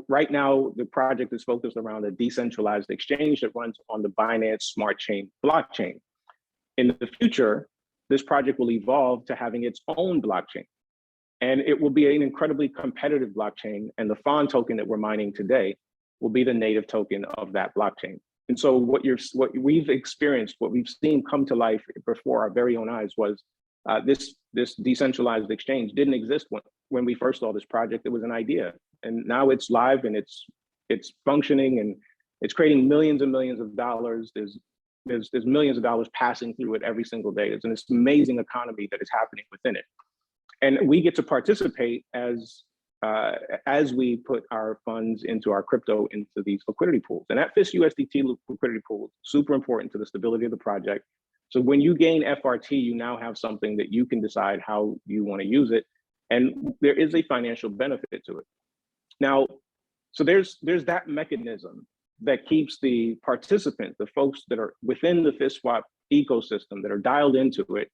right now the project is focused around a decentralized exchange that runs on the Binance Smart Chain blockchain. In the future, this project will evolve to having its own blockchain. And it will be an incredibly competitive blockchain. And the FON token that we're mining today will be the native token of that blockchain. And so what we've experienced, what we've seen come to life before our very own eyes was this decentralized exchange didn't exist when we first saw this project. It was an idea, and now it's live and it's functioning and it's creating millions and millions of dollars. There's millions of dollars passing through it every single day. It's an amazing economy that is happening within it. And we get to participate as we put our funds into our crypto into these liquidity pools. And that FIST USDT liquidity pool is super important to the stability of the project. So when you gain FRT, you now have something that you can decide how you want to use it. And there is a financial benefit to it. Now, so there's that mechanism that keeps the participant, the folks that are within the FSTSwap ecosystem that are dialed into it.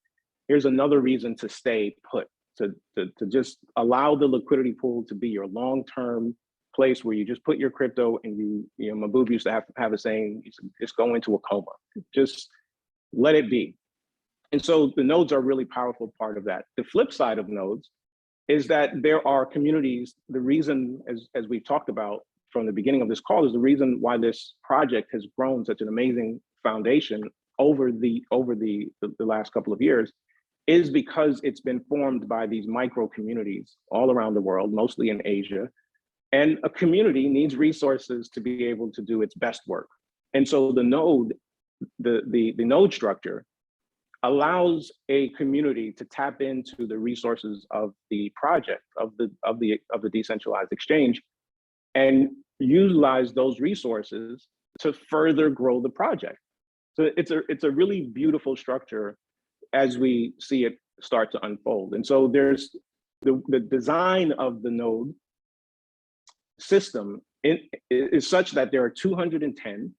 Here's another reason to stay put. To just allow the liquidity pool to be your long-term place where you just put your crypto and you know, Mahbub used to have a saying, just go into a coma, just let it be. And so the nodes are a really powerful part of that. The flip side of nodes is that there are communities. The reason, as we've talked about from the beginning of this call, is the reason why this project has grown such an amazing foundation over the last couple of years is because it's been formed by these micro communities all around the world, mostly in Asia. And a community needs resources to be able to do its best work. And so the node, the node structure allows a community to tap into the resources of the project, of the decentralized exchange, and utilize those resources to further grow the project. So it's a really beautiful structure as we see it start to unfold. And so there's the design of the node system is such that there are 210,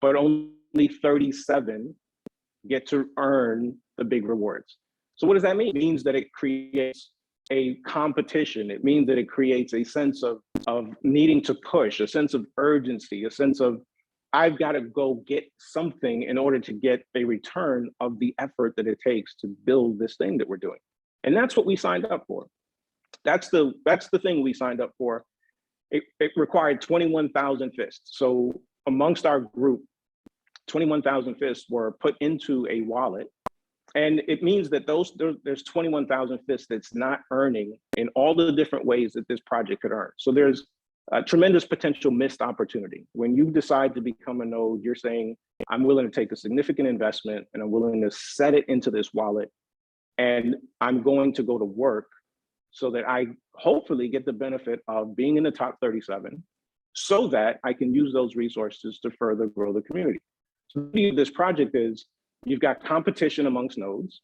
but only 37 get to earn the big rewards. So what does that mean? It means that it creates a competition. It means that it creates a sense of needing to push, a sense of urgency, a sense of I've got to go get something in order to get a return of the effort that it takes to build this thing that we're doing. And that's what we signed up for. That's the thing we signed up for. It required 21,000 fists. So amongst our group, 21,000 fists were put into a wallet. And it means that there's 21,000 fists that's not earning in all the different ways that this project could earn. So there's a tremendous potential missed opportunity. When you decide to become a node, you're saying, I'm willing to take a significant investment and I'm willing to set it into this wallet. And I'm going to go to work so that I hopefully get the benefit of being in the top 37 so that I can use those resources to further grow the community. So the beauty of this project is you've got competition amongst nodes.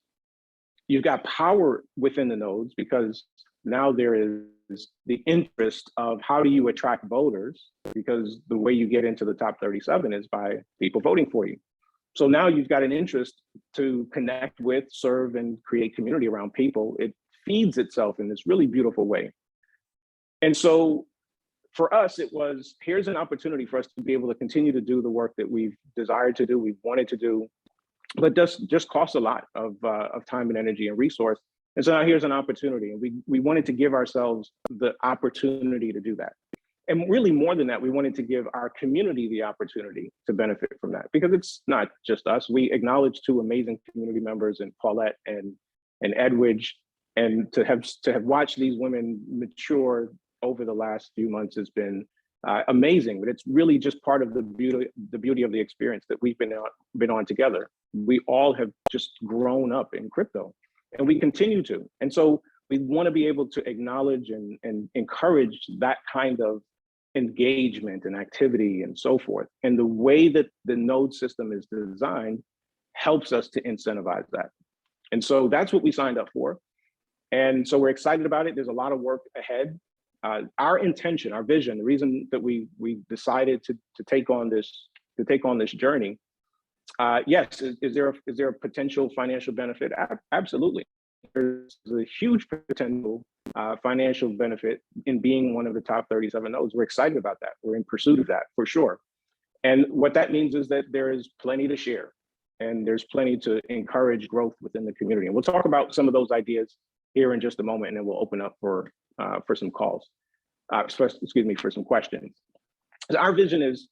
You've got power within the nodes because now there is the interest of how do you attract voters, because the way you get into the top 37 is by people voting for you. So now you've got an interest to connect with, serve, and create community around people. It feeds itself in this really beautiful way. And so for us, it was, here's an opportunity for us to be able to continue to do the work that we've desired to do, we've wanted to do, but just costs a lot of time and energy and resource. And so now here's an opportunity, and we wanted to give ourselves the opportunity to do that. And really more than that, we wanted to give our community the opportunity to benefit from that, because it's not just us. We acknowledge two amazing community members in Paulette and Edwidge, and to have watched these women mature over the last few months has been amazing. But it's really just part of the beauty of the experience that we've been on together. We all have just grown up in crypto, and we continue to. And so we want to be able to acknowledge and encourage that kind of engagement and activity and so forth. And the way that the node system is designed helps us to incentivize that. And so that's what we signed up for. And so we're excited about it. There's a lot of work ahead. Our intention, our vision, the reason that we decided to take on this journey. Yes, is there a potential financial benefit? Absolutely. There's a huge potential financial benefit in being one of the top 37 nodes. We're excited about that. We're in pursuit of that for sure. And what that means is that there is plenty to share, and there's plenty to encourage growth within the community. And we'll talk about some of those ideas here in just a moment, and then we'll open up for some calls, for some questions. Our vision is,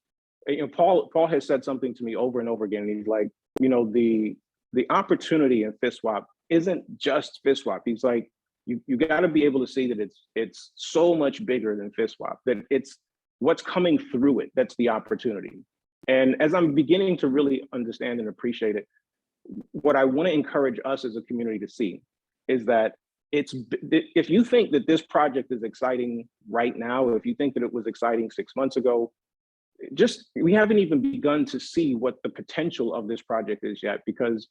Paul has said something to me over and over again. And he's like, the opportunity in FSTSwap isn't just FSTSwap. He's like, you got to be able to see that it's so much bigger than FSTSwap, that it's what's coming through it that's the opportunity. And as I'm beginning to really understand and appreciate it, what I want to encourage us as a community to see is that if you think that this project is exciting right now, if you think that it was exciting 6 months ago, we haven't even begun to see what the potential of this project is yet, because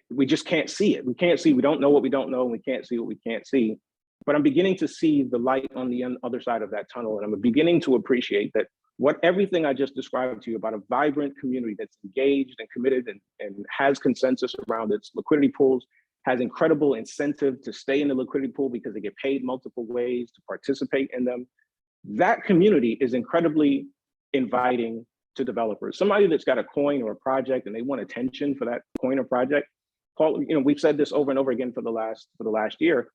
we just can't see it. We don't know what we don't know, and we can't see what we can't see. But I'm beginning to see the light on the other side of that tunnel, and I'm beginning to appreciate that everything I just described to you about a vibrant community that's engaged and committed and has consensus around its liquidity pools, has incredible incentive to stay in the liquidity pool because they get paid multiple ways to participate in them. That community is incredibly inviting to developers. Somebody that's got a coin or a project and they want attention for that coin or project. Paul, we've said this over and over again for the last year.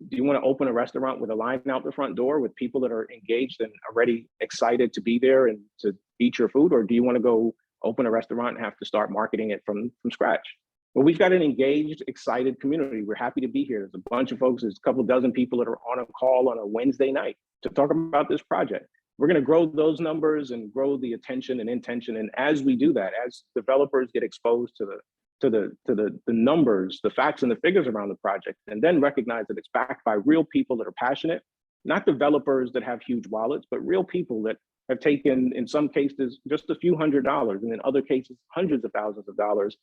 Do you want to open a restaurant with a line out the front door with people that are engaged and already excited to be there and to eat your food? Or do you want to go open a restaurant and have to start marketing it from scratch? Well, we've got an engaged, excited community. We're happy to be here. There's a bunch of folks, there's a couple dozen people that are on a call on a Wednesday night to talk about this project. We're going to grow those numbers and grow the attention and intention. And as we do that, as developers get exposed to the numbers, the facts and the figures around the project, and then recognize that it's backed by real people that are passionate, not developers that have huge wallets, but real people that have taken, in some cases, just a few $100s, and in other cases, hundreds of thousands of dollars.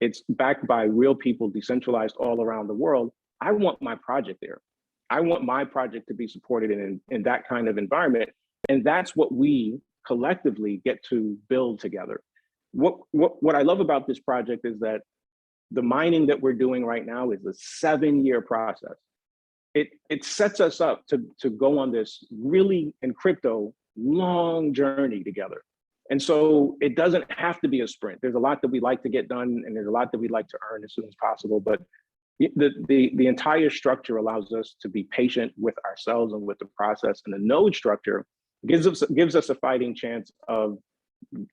It's backed by real people, decentralized all around the world. I want my project there. I want my project to be supported in that kind of environment. And that's what we collectively get to build together. What I love about this project is that the mining that we're doing right now is a 7-year process. It sets us up to go on this really, in crypto, long journey together. And so it doesn't have to be a sprint. There's a lot that we'd like to get done, and there's a lot that we'd like to earn as soon as possible. But the entire structure allows us to be patient with ourselves and with the process. And the node structure gives us a fighting chance of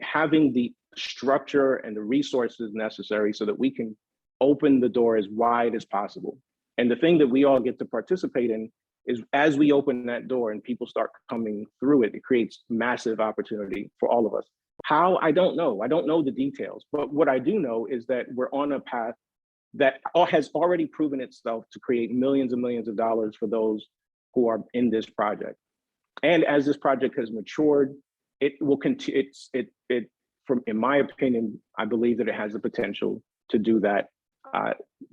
having the structure and the resources necessary so that we can open the door as wide as possible. And the thing that we all get to participate in is, as we open that door and people start coming through it, it creates massive opportunity for all of us. How? I don't know. I don't know the details. But what I do know is that we're on a path that has already proven itself to create millions and millions of dollars for those who are in this project. And as this project has matured, it will continue. In my opinion, I believe that it has the potential to do that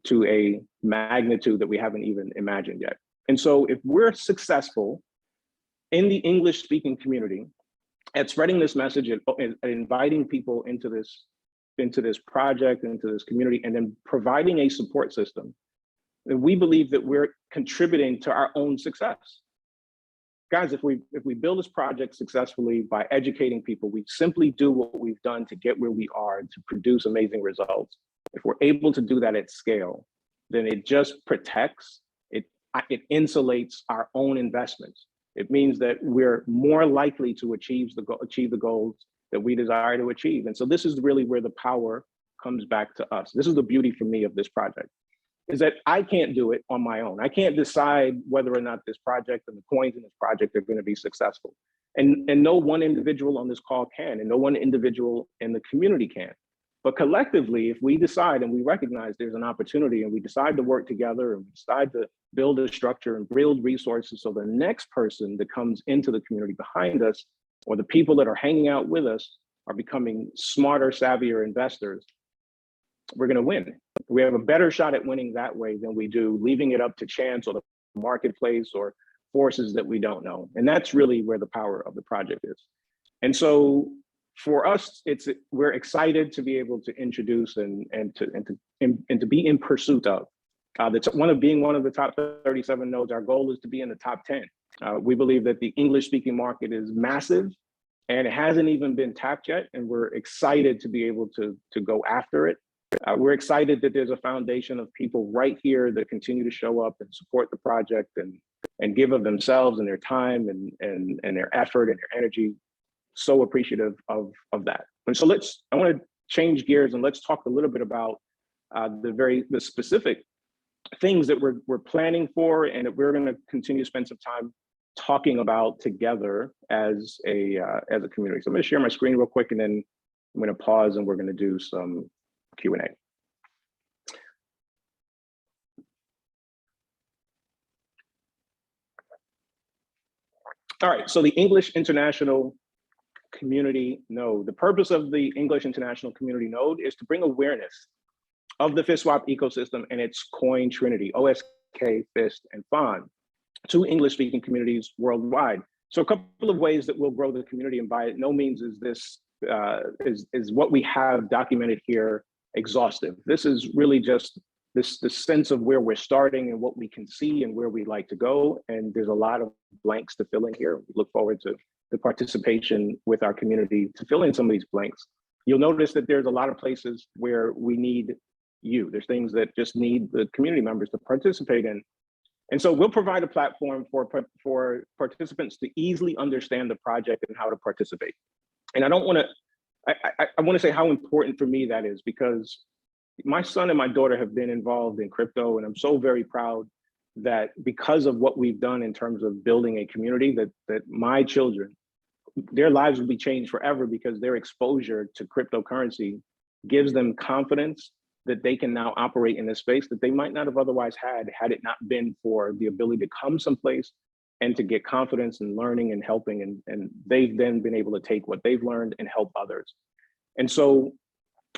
to a magnitude that we haven't even imagined yet. And so if we're successful in the English-speaking community at spreading this message and inviting people into this into this project, into this community, and then providing a support system. And we believe that we're contributing to our own success. Guys, if we build this project successfully by educating people, we simply do what we've done to get where we are to produce amazing results. If we're able to do that at scale, then it just protects, it insulates our own investments. It means that we're more likely to achieve the goals that we desire to achieve. And so this is really where the power comes back to us. This is the beauty for me of this project, is that I can't do it on my own. I can't decide whether or not this project and the coins in this project are going to be successful. And no one individual on this call can, and no one individual in the community can. But collectively, if we decide and we recognize there's an opportunity and we decide to work together and we decide to build a structure and build resources so the next person that comes into the community behind us, or the people that are hanging out with us, are becoming smarter, savvier investors, we're going to win. We have a better shot at winning that way than we do leaving it up to chance or the marketplace or forces that we don't know. And that's really where the power of the project is. And so for us, we're excited to be able to introduce and to be in pursuit of. Being one of the top 37 nodes, our goal is to be in the top 10. We believe that the English-speaking market is massive and it hasn't even been tapped yet, and we're excited to be able to go after it. We're excited that there's a foundation of people right here that continue to show up and support the project and give of themselves and their time and their effort and their energy. So appreciative of that. And so I want to change gears and let's talk a little bit about the specific things that we're planning for and that we're going to continue to spend some time talking about together as a community. So I'm going to share my screen real quick, and then I'm going to pause and we're going to do some Q&A. All right, so the English International Community Node. The purpose of the English International Community Node is to bring awareness of the FSTSwap ecosystem and its coin trinity, OSK, FIST, and FON, to English-speaking communities worldwide. So a couple of ways that we'll grow the community, and by no means is this is what we have documented here exhaustive. This is really just this sense of where we're starting and what we can see and where we'd like to go. And there's a lot of blanks to fill in here. We look forward to the participation with our community to fill in some of these blanks. You'll notice that there's a lot of places where we need you. There's things that just need the community members to participate in. And so we'll provide a platform for participants to easily understand the project and how to participate. And I want to say how important for me that is, because my son and my daughter have been involved in crypto, and I'm so very proud that because of what we've done in terms of building a community, that my children, their lives will be changed forever because their exposure to cryptocurrency gives them confidence that they can now operate in this space that they might not have otherwise had it not been for the ability to come someplace and to get confidence and learning and helping. And they've then been able to take what they've learned and help others. And so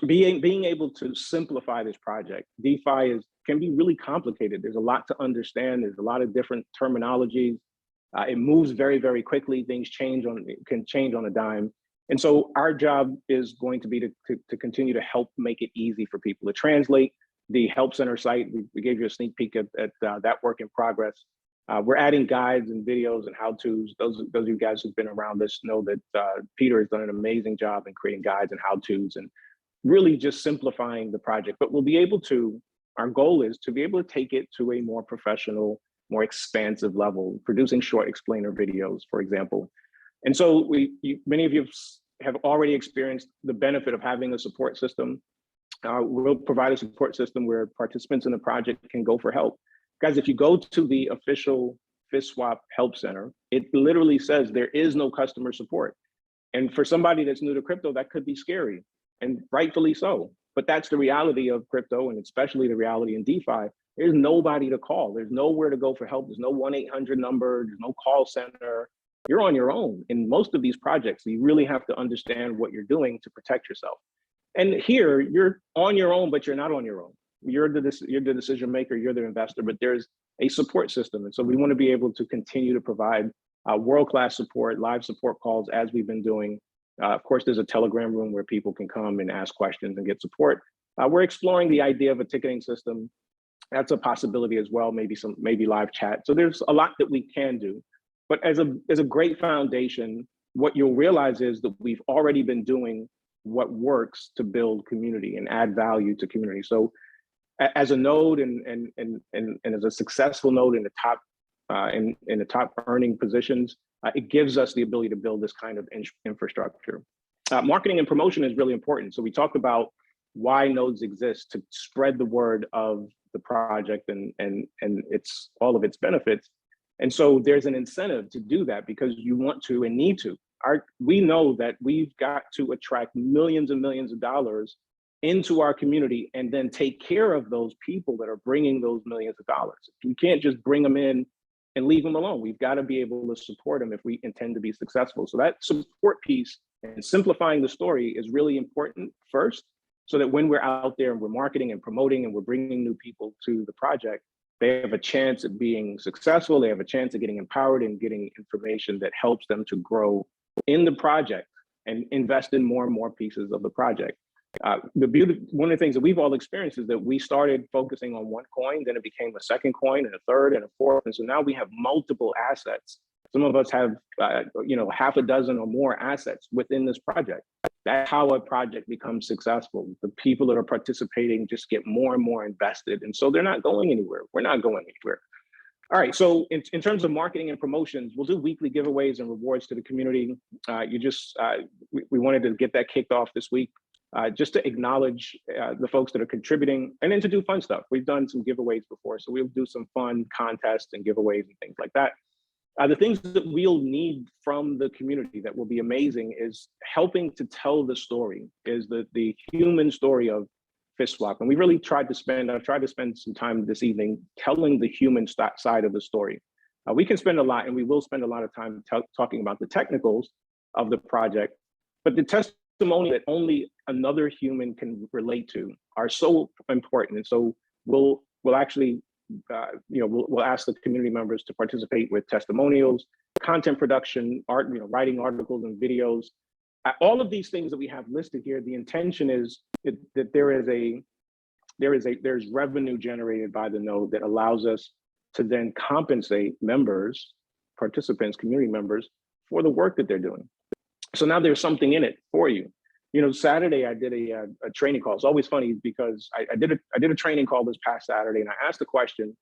being able to simplify this project, DeFi can be really complicated. There's a lot to understand. There's a lot of different terminologies. It moves very, very quickly. Things can change on a dime. And so our job is going to be to continue to help make it easy for people to translate. The Help Center site, we gave you a sneak peek at that work in progress. We're adding guides and videos and how-tos. Those of you guys who've been around this know that Peter has done an amazing job in creating guides and how-tos and really just simplifying the project. But we'll be able to, our goal is to be able to take it to a more professional, more expansive level, producing short explainer videos, for example. And so many of you have already experienced the benefit of having a support system. We'll provide a support system where participants in the project can go for help. Guys, if you go to the official FSTSwap Help Center, it literally says there is no customer support. And for somebody that's new to crypto, that could be scary, and rightfully so. But that's the reality of crypto, and especially the reality in DeFi. There's nobody to call. There's nowhere to go for help. There's no 1-800 number. There's no call center. You're on your own in most of these projects. You really have to understand what you're doing to protect yourself. And here, you're on your own, but you're not on your own. You're the decision maker, you're the investor, but there's a support system. And so we want to be able to continue to provide world-class support, live support calls as we've been doing, Of course, there's a Telegram room where people can come and ask questions and get support. We're exploring the idea of a ticketing system. That's a possibility as well, maybe live chat. So there's a lot that we can do. But as a great foundation, what you'll realize is that we've already been doing what works to build community and add value to community. So as a node and as a successful node in the top in the top earning positions, it gives us the ability to build this kind of infrastructure. Marketing and promotion is really important. So we talked about why nodes exist, to spread the word of the project and its all of its benefits. And so there's an incentive to do that because you want to and need to. We know that we've got to attract millions and millions of dollars into our community and then take care of those people that are bringing those millions of dollars. You can't just bring them in and leave them alone. We've got to be able to support them if we intend to be successful. So that support piece and simplifying the story is really important first, so that when we're out there and we're marketing and promoting and we're bringing new people to the project, they have a chance at being successful. They have a chance of getting empowered and getting information that helps them to grow in the project and invest in more and more pieces of the project. One of the things that we've all experienced is that we started focusing on one coin, then it became a second coin and a third and a fourth. And so now we have multiple assets. Some of us have, half a dozen or more assets within this project. That's how a project becomes successful. The people that are participating just get more and more invested. And so they're not going anywhere. We're not going anywhere. All right, so in terms of marketing and promotions, we'll do weekly giveaways and rewards to the community. We wanted to get that kicked off this week, just to acknowledge the folks that are contributing and then to do fun stuff. We've done some giveaways before, so we'll do some fun contests and giveaways and things like that. The things that we'll need from the community that will be amazing is helping to tell the story, is the human story of FSTSwap. And we really I've tried to spend some time this evening telling the human side of the story. We can spend a lot, and we will spend a lot of time talking about the technicals of the project, but the testimony that only another human can relate to are so important. And so we'll actually we'll ask the community members to participate with testimonials, content production, writing articles and videos. All of these things that we have listed here, the intention is that there's revenue generated by the node that allows us to then compensate members, participants, community members for the work that they're doing. So now there's something in it for you. Saturday I did a training call. It's always funny because I did a training call this past Saturday, and I asked the question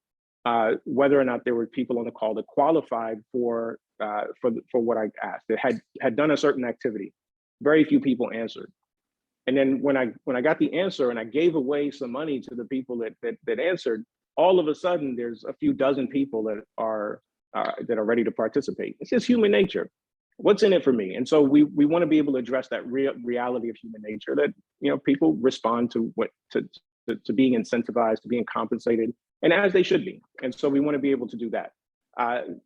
whether or not there were people on the call that qualified for what I asked, that had done a certain activity. Very few people answered. And then when I got the answer and I gave away some money to the people that answered, all of a sudden there's a few dozen people that are ready to participate. It's just human nature. What's in it for me? And so we want to be able to address that reality of human nature, that people respond to to being incentivized, to being compensated, and as they should be. And so we want to be able to do that.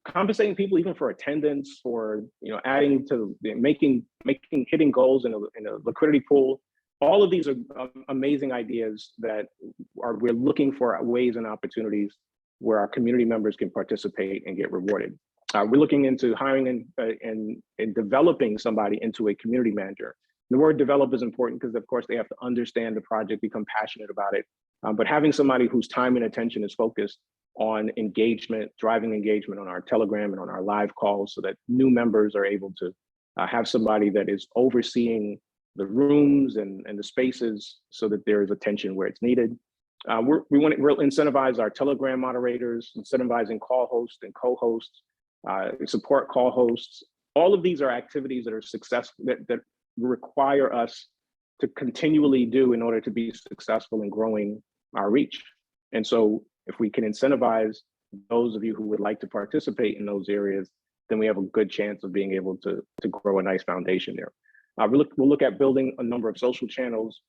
Compensating people even for attendance, for adding to hitting goals in a liquidity pool. All of these are amazing ideas that we're looking for ways and opportunities where our community members can participate and get rewarded. We're looking into hiring and developing somebody into a community manager. The word develop is important because, of course, they have to understand the project, become passionate about it. But having somebody whose time and attention is focused on engagement, driving engagement on our Telegram and on our live calls, so that new members are able to have somebody that is overseeing the rooms and the spaces so that there is attention where it's needed. We'll incentivize our Telegram moderators, incentivizing call hosts and co-hosts, support call hosts. All of these are activities that are successful, that require us to continually do in order to be successful in growing our reach. And so if we can incentivize those of you who would like to participate in those areas, then we have a good chance of being able to grow a nice foundation there. We'll look at building a number of social channels,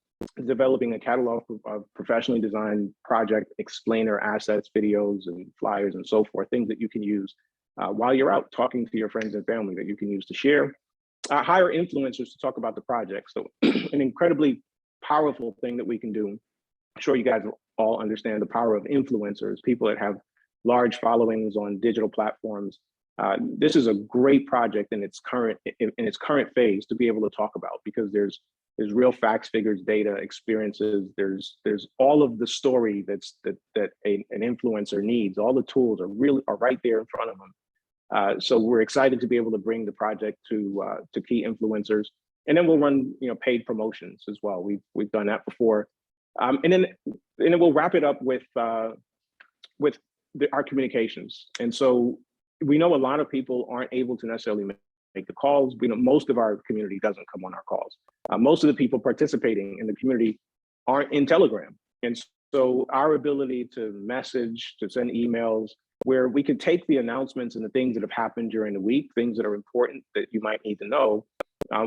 developing a catalog of professionally designed project explainer assets, videos and flyers and so forth, things that you can use while you're out talking to your friends and family, that you can use to share. Hire influencers to talk about the project. So an incredibly powerful thing that we can do. I'm sure you guys all understand the power of influencers, people that have large followings on digital platforms. This is a great project in its current phase to be able to talk about, because there's real facts, figures, data, experiences. There's all of the story that an influencer needs. All the tools are right there in front of them. So we're excited to be able to bring the project to key influencers, and then we'll run paid promotions as well. We've done that before, and then we'll wrap it up with our communications. And so we know a lot of people aren't able to necessarily make the calls. We know most of our community doesn't come on our calls. Most of the people participating in the community aren't in Telegram. And so our ability to message, to send emails, where we can take the announcements and the things that have happened during the week, things that are important that you might need to know,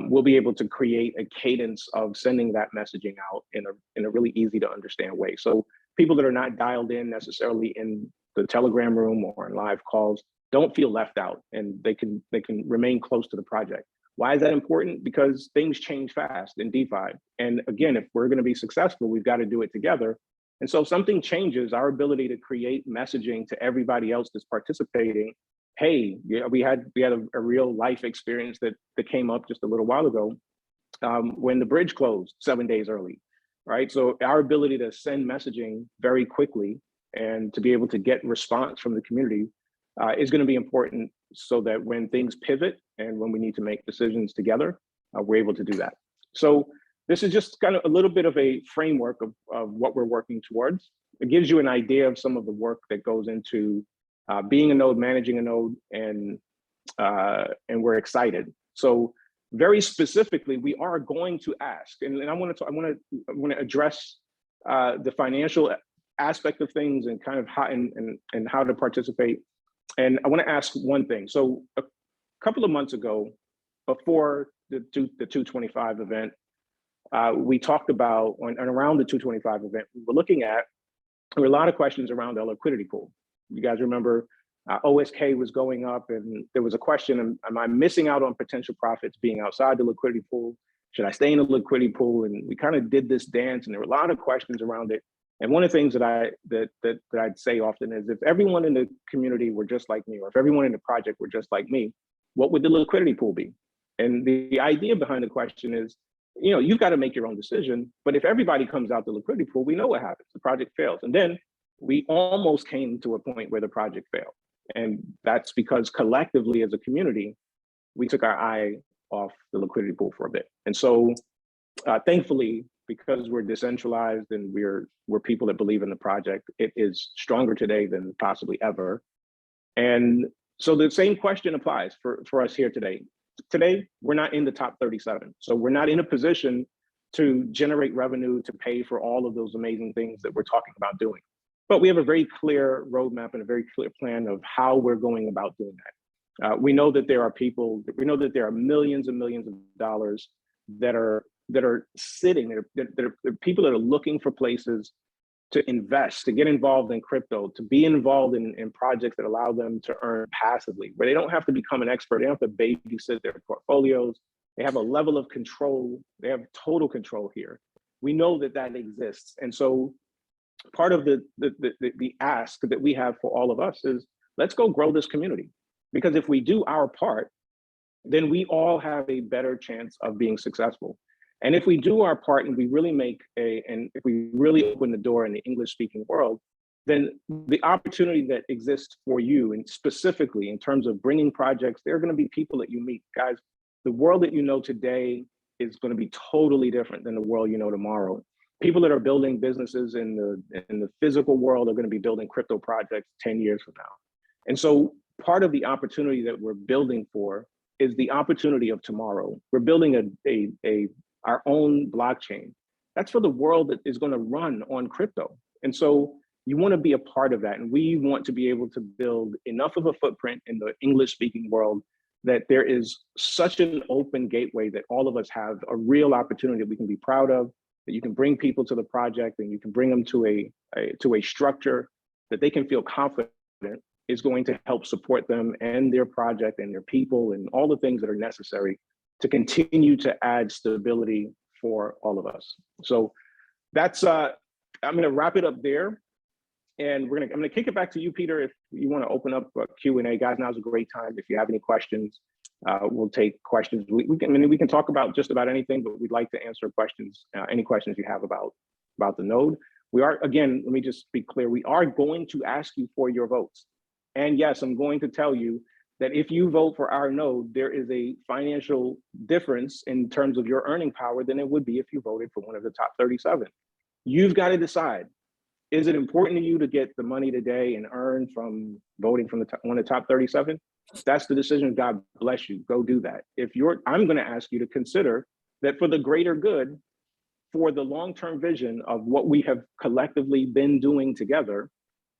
we'll be able to create a cadence of sending that messaging out in a really easy to understand way. So people that are not dialed in necessarily in the Telegram room or in live calls don't feel left out, and they can remain close to the project. Why is that important? Because things change fast in DeFi. And again, if we're going to be successful, we've got to do it together. And so if something changes, our ability to create messaging to everybody else that's participating, hey, we had a real life experience that came up just a little while ago when the bridge closed 7 days early, right? So our ability to send messaging very quickly and to be able to get response from the community is going to be important, so that when things pivot and when we need to make decisions together, we're able to do that. So this is just kind of a little bit of a framework of what we're working towards. It gives you an idea of some of the work that goes into being a node, managing a node, and we're excited. So very specifically, we are going to ask, and I want to address the financial aspect of things and kind of how and how to participate. And I want to ask one thing. So a couple of months ago, before the 225 event, we talked about, and around the 225 event, there were a lot of questions around our liquidity pool. You guys remember OSK was going up, and there was a question, am I missing out on potential profits being outside the liquidity pool? Should I stay in the liquidity pool? And we kind of did this dance, and there were a lot of questions around it. And one of the things that I'd say often is, if everyone in the community were just like me, or if everyone in the project were just like me, what would the liquidity pool be? And the idea behind the question is, you've got to make your own decision. But if everybody comes out the liquidity pool, we know what happens. The project fails. And then we almost came to a point where the project failed. And that's because collectively as a community, we took our eye off the liquidity pool for a bit. And so thankfully, because we're decentralized and we're people that believe in the project, it is stronger today than possibly ever. And so the same question applies for us here today. Today, we're not in the top 37. So we're not in a position to generate revenue to pay for all of those amazing things that we're talking about doing. But we have a very clear roadmap and a very clear plan of how we're going about doing that. We know that there are millions and millions of dollars that are sitting there, that are people that are looking for places to invest, to get involved in crypto, to be involved in projects that allow them to earn passively, where they don't have to become an expert, they don't have to babysit their portfolios, they have a level of control, they have total control here. We know that exists. And so part of the ask that we have for all of us is, let's go grow this community. Because if we do our part, then we all have a better chance of being successful. And if we do our part and we really and if we really open the door in the English-speaking world, then the opportunity that exists for you, and specifically in terms of bringing projects, there are going to be people that you meet. Guys, the world that you know today is going to be totally different than the world you know tomorrow. People that are building businesses in the physical world are going to be building crypto projects 10 years from now. And so part of the opportunity that we're building for is the opportunity of tomorrow. We're building our own blockchain. That's for the world that is going to run on crypto. And so you want to be a part of that. And we want to be able to build enough of a footprint in the English-speaking world that there is such an open gateway that all of us have a real opportunity that we can be proud of, that you can bring people to the project and you can bring them to a structure that they can feel confident is going to help support them and their project and their people and all the things that are necessary to continue to add stability for all of us. So that's, I'm gonna wrap it up there. And I'm gonna kick it back to you, Peter, if you want to open up Q&A. Guys, now's a great time. If you have any questions, we'll take questions. We can talk about just about anything, but we'd like to answer questions, any questions you have about the node. We are, again, let me just be clear, we are going to ask you for your votes. And yes, I'm going to tell you that if you vote for our node, there is a financial difference in terms of your earning power than it would be if you voted for one of the top 37. You've got to decide. Is it important to you to get the money today and earn from voting from one of the top 37? That's the decision. God bless you. Go do that. I'm going to ask you to consider that for the greater good, for the long-term vision of what we have collectively been doing together,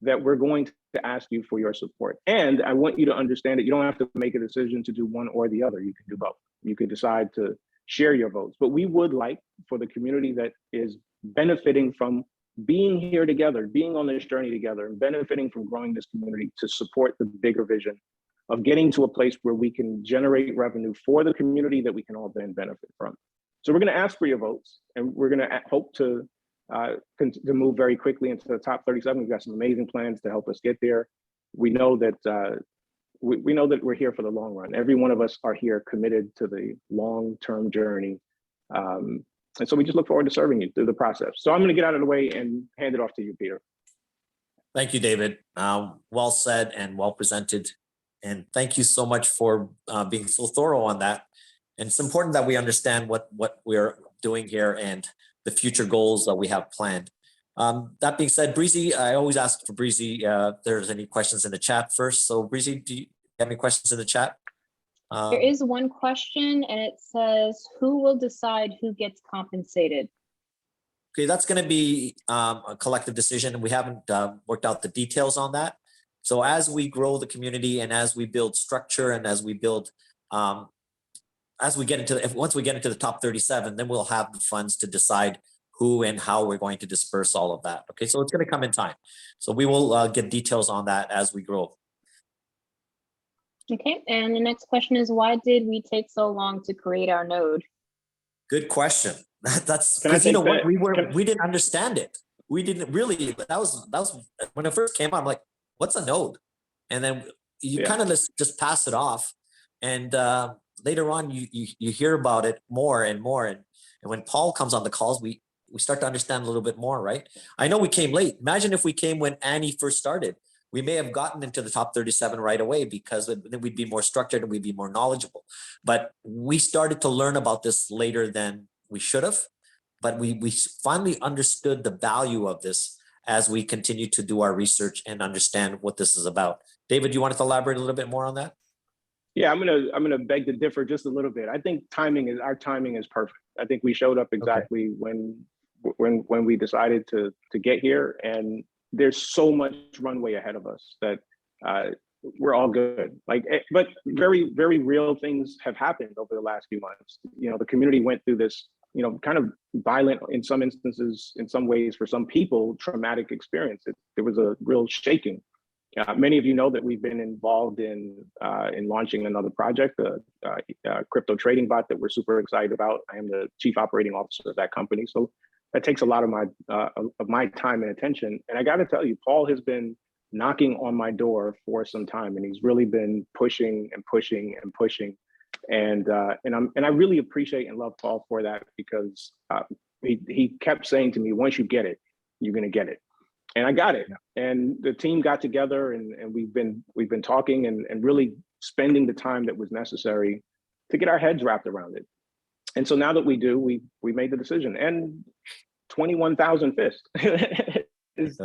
that we're going to ask you for your support. And I want you to understand that you don't have to make a decision to do one or the other. You can do both. You can decide to share your votes. But we would like for the community that is benefiting from being here together, being on this journey together, and benefiting from growing this community to support the bigger vision of getting to a place where we can generate revenue for the community that we can all then benefit from. So we're going to ask for your votes, and we're going to hope to move very quickly into the top 37. We've got some amazing plans to help us get there. We know that we know that we're here for the long run. Every one of us are here committed to the long-term journey. And so we just look forward to serving you through the process. So I'm going to get out of the way and hand it off to you, Peter. Thank you, David. Well said and well presented. And thank you so much for being so thorough on that. And it's important that we understand what we're doing here and the future goals that we have planned. That being said, Breezy, I always ask for Breezy if there's any questions in the chat first. So Breezy, do you have any questions in the chat? There is one question, and it says, who will decide who gets compensated? Okay, that's going to be a collective decision, and we haven't worked out the details on that. So as we grow the community and as we build structure and as we build, once we get into the top 37, then we'll have the funds to decide who and how we're going to disperse all of that. Okay, so it's going to come in time. So we will get details on that as we grow. Okay, and the next question is, why did we take so long to create our node? Good question. That's because you know what, we didn't understand it. We didn't really. That was when it first came out. I'm like, what's a node? And then you kind of just pass it off, and later on you hear about it more and more. And when Paul comes on the calls, we start to understand a little bit more, right? I know we came late. Imagine if we came when Annie first started. We may have gotten into the top 37 right away because then we'd be more structured and we'd be more knowledgeable. But we started to learn about this later than we should have. But we finally understood the value of this as we continue to do our research and understand what this is about. David, you wanted to elaborate a little bit more on that? Yeah, I'm gonna beg to differ just a little bit. I think our timing is perfect. I think we showed up exactly when we decided to get here, and there's so much runway ahead of us that we're all good. But very, very real things have happened over the last few months. You know, the community went through this, kind of violent, in some instances, in some ways, for some people, traumatic experience. There was a real shaking. Many of you know that we've been involved in launching another project, a crypto trading bot that we're super excited about. I am the chief operating officer of that company, so that takes a lot of my time and attention. And I got to tell you, Paul has been knocking on my door for some time, and he's really been pushing and pushing and pushing. And I really appreciate and love Paul for that, because he kept saying to me, once you get it, you're gonna get it. And I got it. And the team got together, and we've been talking and really spending the time that was necessary to get our heads wrapped around it. And so now that we do, we made the decision. And 21,000 fists is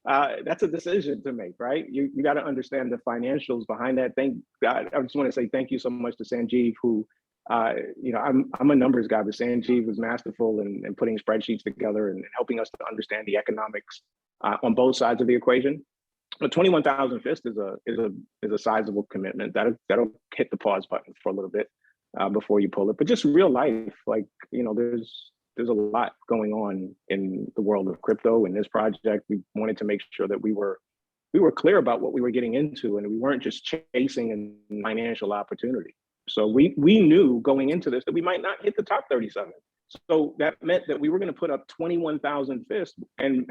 that's a decision to make, right? You got to understand the financials behind that. Thank God. I just want to say thank you so much to Sanjeev, who I'm a numbers guy, but Sanjeev was masterful in putting spreadsheets together and helping us to understand the economics on both sides of the equation. But 21,000 fists is a sizable commitment. That'll hit the pause button for a little bit before you pull it. But just real life, there's a lot going on in the world of crypto. In this project, we wanted to make sure that we were clear about what we were getting into, and we weren't just chasing a financial opportunity. So we knew going into this that we might not hit the top 37. So that meant that we were going to put up 21,000 fists and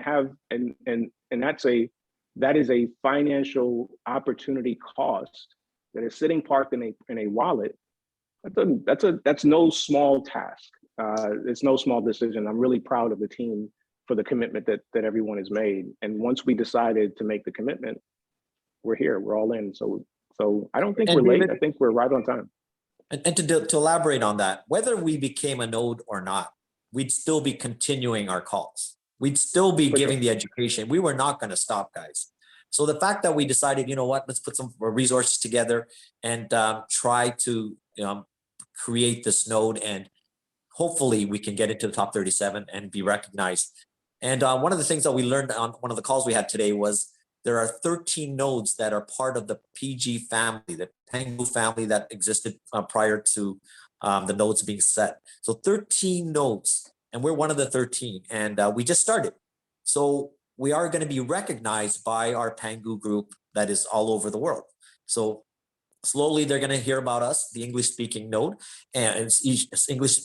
that's a that is a financial opportunity cost that is sitting parked in a wallet. That's no small task. It's no small decision. I'm really proud of the team for the commitment that everyone has made. And once we decided to make the commitment, we're here, we're all in. So I don't think we're late. I think we're right on time. And to elaborate on that, whether we became a node or not, we'd still be continuing our calls. We'd still be giving the education. We were not going to stop, guys. So the fact that we decided, you know what, let's put some resources together and try to create this node, and hopefully we can get into the top 37 and be recognized. And one of the things that we learned on one of the calls we had today was there are 13 nodes that are part of the PG family, the Pangu family that existed prior to the nodes being set. So 13 nodes, and we're one of the 13, and we just started. So we are going to be recognized by our Pangu group that is all over the world. So slowly they're going to hear about us, the English-speaking node, and it's English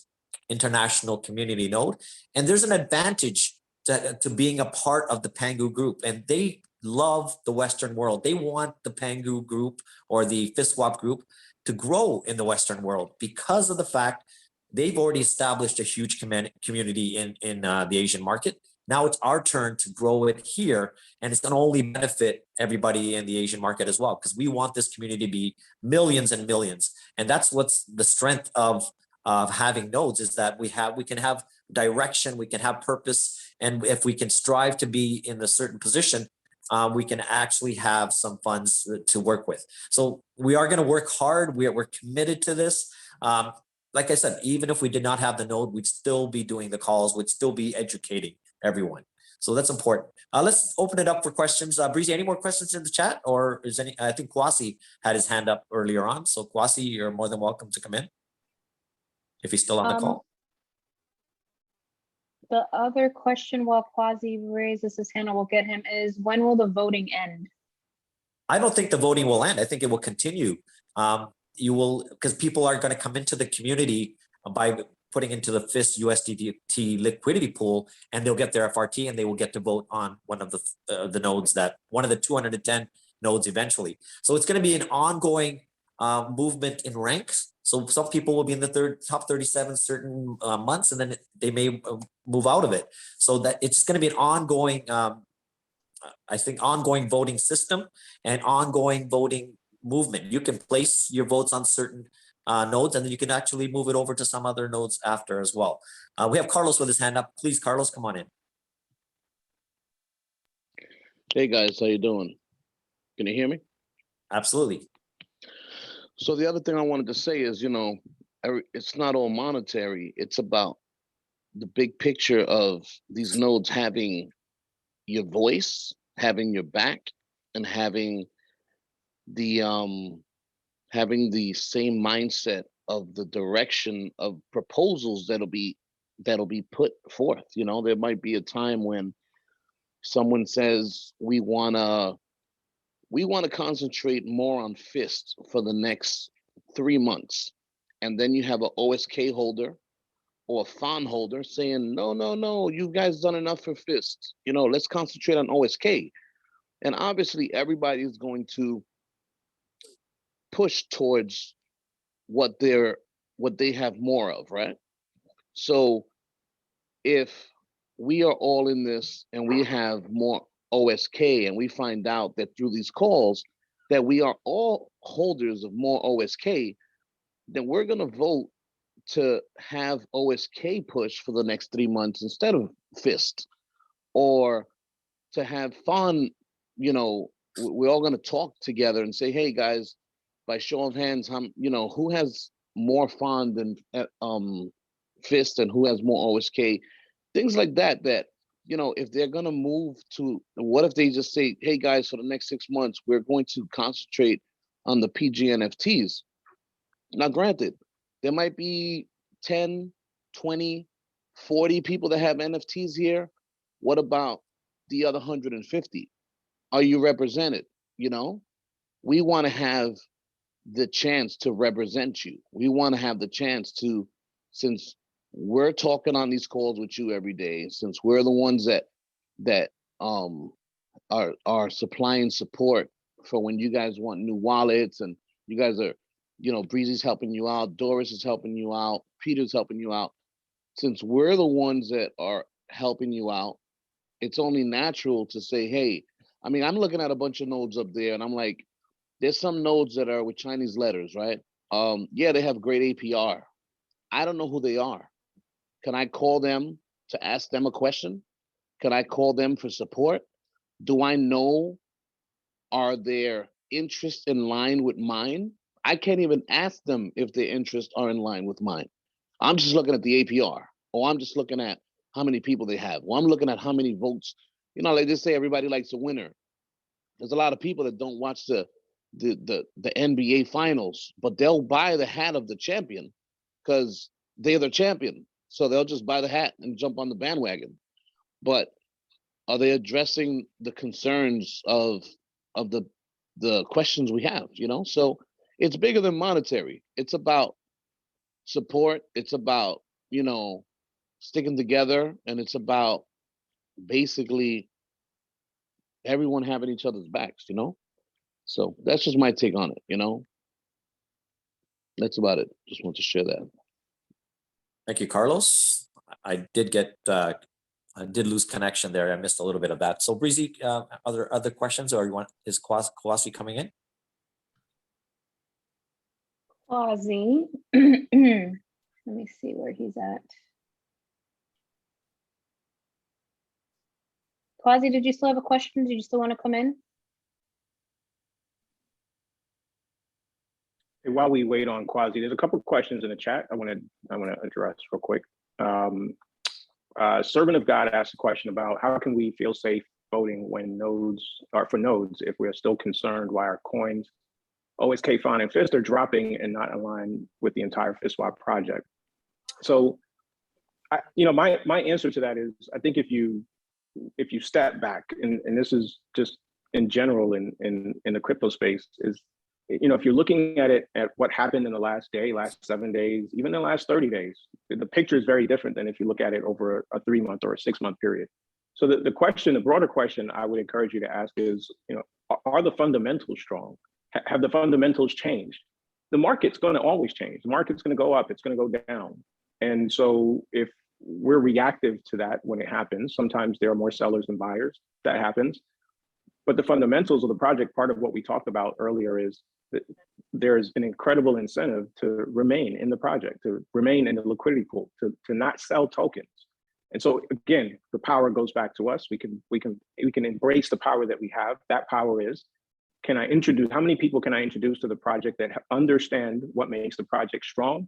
international community node. And there's an advantage to being a part of the Pangu group, and they love the Western world. They want the Pangu group or the FSTSwap group to grow in the Western world because of the fact they've already established a huge community in the Asian market. Now it's our turn to grow it here, and it's going to only benefit everybody in the Asian market as well, because we want this community to be millions and millions. And that's what's the strength of having nodes, is that we can have direction, we can have purpose, and if we can strive to be in a certain position, we can actually have some funds to work with. So we are going to work hard. We're committed to this. Like I said, even if we did not have the node, we'd still be doing the calls, we'd still be educating everyone. So that's important. Let's open it up for questions. Breezy, any more questions in the chat, or is any? I think Kwasi had his hand up earlier on. So Kwasi, you're more than welcome to come in if he's still on the call. The other question while Kwasi raises his hand, and we'll get him, is when will the voting end? I don't think the voting will end. I think it will continue. You will, because people are going to come into the community by putting into the FIS USDT liquidity pool, and they'll get their FRT, and they will get to vote on one of the nodes, that one of the 210 nodes eventually. So it's going to be an ongoing movement in ranks. So some people will be in the top 37 certain months, and then they may move out of it. So that it's going to be an ongoing, I think, ongoing voting system and ongoing voting movement. You can place your votes on certain nodes, and then you can actually move it over to some other nodes after as well. We have Carlos with his hand up. Please, Carlos, come on in. Hey guys, how you doing? Can you hear me? Absolutely. So the other thing I wanted to say is, it's not all monetary. It's about the big picture of these nodes having your voice, having your back, and having the same mindset of the direction of proposals that'll be put forth. There might be a time when someone says we want to concentrate more on FIST for the next 3 months, and then you have an OSK holder or a FON holder saying no, you guys done enough for FIST, let's concentrate on OSK. And obviously everybody is going to push towards what they have more of, right? So if we are all in this and we have more OSK, and we find out that through these calls that we are all holders of more OSK, then we're going to vote to have OSK push for the next 3 months instead of FIST, or to have FON. We're all going to talk together and say, hey guys, by show of hands, who has more FON than FIST, and who has more OSK, things like that. If they're going to move to, what if they just say, hey guys, for the next 6 months, we're going to concentrate on the PG NFTs. Now, granted, there might be 10, 20, 40 people that have NFTs here. What about the other 150? Are you represented? We want to have the chance to represent you. We want to have the chance to, since we're talking on these calls with you every day, since we're the ones that are supplying support for when you guys want new wallets, and you guys are, Breezy's helping you out, Doris is helping you out, Peter's helping you out. Since we're the ones that are helping you out, it's only natural to say, hey, I mean, I'm looking at a bunch of nodes up there and I'm like, there's some nodes that are with Chinese letters, right? Yeah, they have great APR. I don't know who they are. Can I call them to ask them a question? Can I call them for support? Do I know, are their interests in line with mine? I can't even ask them if their interests are in line with mine. I'm just looking at the APR, or I'm just looking at how many people they have, or I'm looking at how many votes. Like they say, everybody likes a winner. There's a lot of people that don't watch the NBA finals, but they'll buy the hat of the champion because they're the champion. So they'll just buy the hat and jump on the bandwagon. But are they addressing the concerns of the questions we have, So it's bigger than monetary. It's about support. It's about, sticking together, and it's about basically everyone having each other's backs, So that's just my take on it, That's about it. Just want to share that. Thank you, Carlos. I did lose connection there. I missed a little bit of that. So Breezy, other questions, or is Kwasi coming in? Kwasi. Let me see where he's at. Kwasi, did you still have a question? Did you still want to come in? While we wait on Kwasi, there's a couple of questions in the chat I want to address real quick. Servant of God asked a question about how can we feel safe voting when nodes if we're still concerned why our coins, OSK, Fon, and FIST are dropping and not aligned with the entire FSTSwap project. So, my answer to that is, I think if you step back, and this is just in general in the crypto space, is, if you're looking at it at what happened in the last day, last 7 days, even the last 30 days, the picture is very different than if you look at it over a 3-month or a 6-month period. So the broader question I would encourage you to ask is, are the fundamentals strong? Have the fundamentals changed? The market's going to always change. The market's going to go up, it's going to go down. And so if we're reactive to that when it happens, sometimes there are more sellers than buyers, that happens. But the fundamentals of the project, part of what we talked about earlier, is that there's an incredible incentive to remain in the project, to remain in the liquidity pool, to not sell tokens. And so again, the power goes back to us. We can embrace the power that we have. That power is, how many people can I introduce to the project that understand what makes the project strong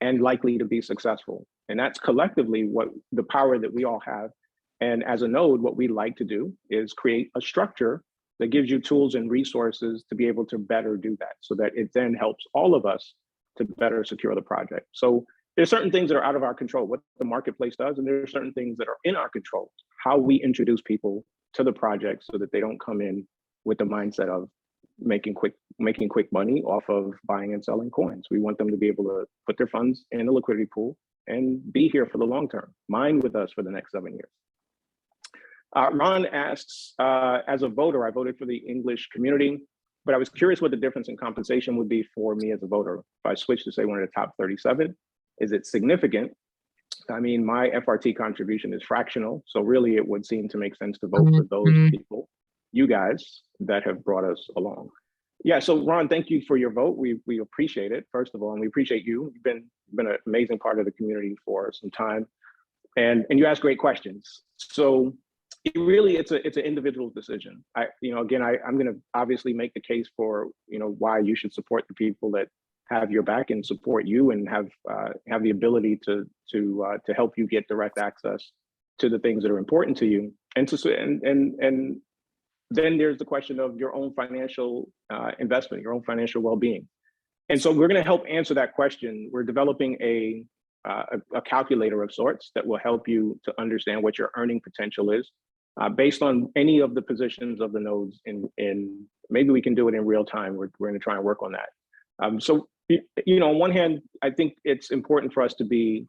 and likely to be successful? And that's collectively what the power that we all have. And as a node, what we like to do is create a structure that gives you tools and resources to be able to better do that, so that it then helps all of us to better secure the project. So there's certain things that are out of our control, what the marketplace does, and there are certain things that are in our control, how we introduce people to the project so that they don't come in with the mindset of making quick money off of buying and selling coins. We want them to be able to put their funds in the liquidity pool and be here for the long term, mine with us for the next 7 years. Ron asks, as a voter, I voted for the English community, but I was curious what the difference in compensation would be for me as a voter. If I switch to say one of the top 37, is it significant? I mean, my FRT contribution is fractional, so really it would seem to make sense to vote for those people, you guys, that have brought us along. Yeah, so Ron, thank you for your vote. We appreciate it, first of all, and we appreciate you. You've been an amazing part of the community for some time, and you ask great questions. So it's an individual decision. Again, I'm going to obviously make the case for why you should support the people that have your back and support you and have the ability to help you get direct access to the things that are important to you, and then there's the question of your own financial investment, your own financial well-being. And so we're going to help answer that question. We're developing a calculator of sorts that will help you to understand what your earning potential is based on any of the positions of the nodes. In maybe we can do it in real time. We're going to try and work on that. So on one hand, I think it's important for us to be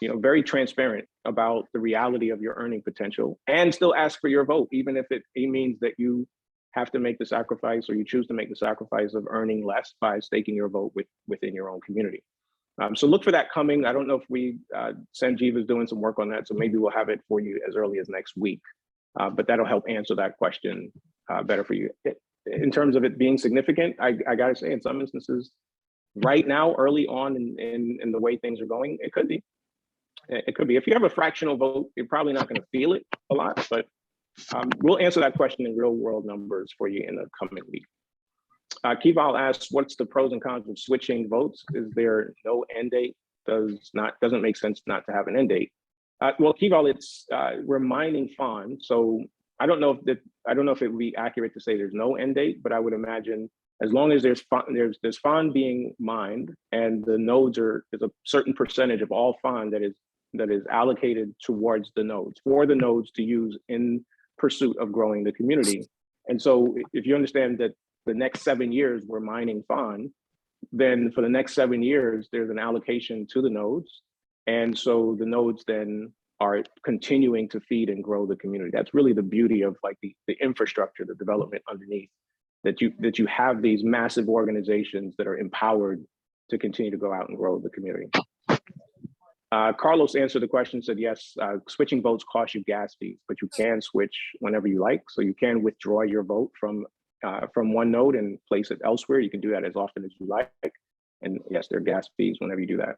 very transparent about the reality of your earning potential and still ask for your vote, even if it means that you have to make the sacrifice or you choose to make the sacrifice of earning less by staking your vote within your own community. So look for that coming. I don't know if Sanjeev is doing some work on that, so maybe we'll have it for you as early as next week. But that'll help answer that question better for you. In terms of it being significant, I gotta say, in some instances, right now, early on in the way things are going, it could be. It could be. If you have a fractional vote, you're probably not going to feel it a lot, but we'll answer that question in real world numbers for you in the coming week. Kival asks, what's the pros and cons of switching votes? Is there no end date? Doesn't make sense not to have an end date. Well, Kival, it's we're mining Fawn, so I don't know if it would be accurate to say there's no end date, but I would imagine as long as there's Fawn being mined and the nodes there's a certain percentage of all Fawn that is allocated towards the nodes for the nodes to use in pursuit of growing the community. And so if you understand that the next 7 years we're mining Fawn, then for the next 7 years, there's an allocation to the nodes. And so the nodes then are continuing to feed and grow the community. That's really the beauty of like the infrastructure, the development underneath, that you have these massive organizations that are empowered to continue to go out and grow the community. Carlos answered the question, said yes, switching votes costs you gas fees, but you can switch whenever you like. So you can withdraw your vote from one node and place it elsewhere. You can do that as often as you like. And yes, there are gas fees whenever you do that.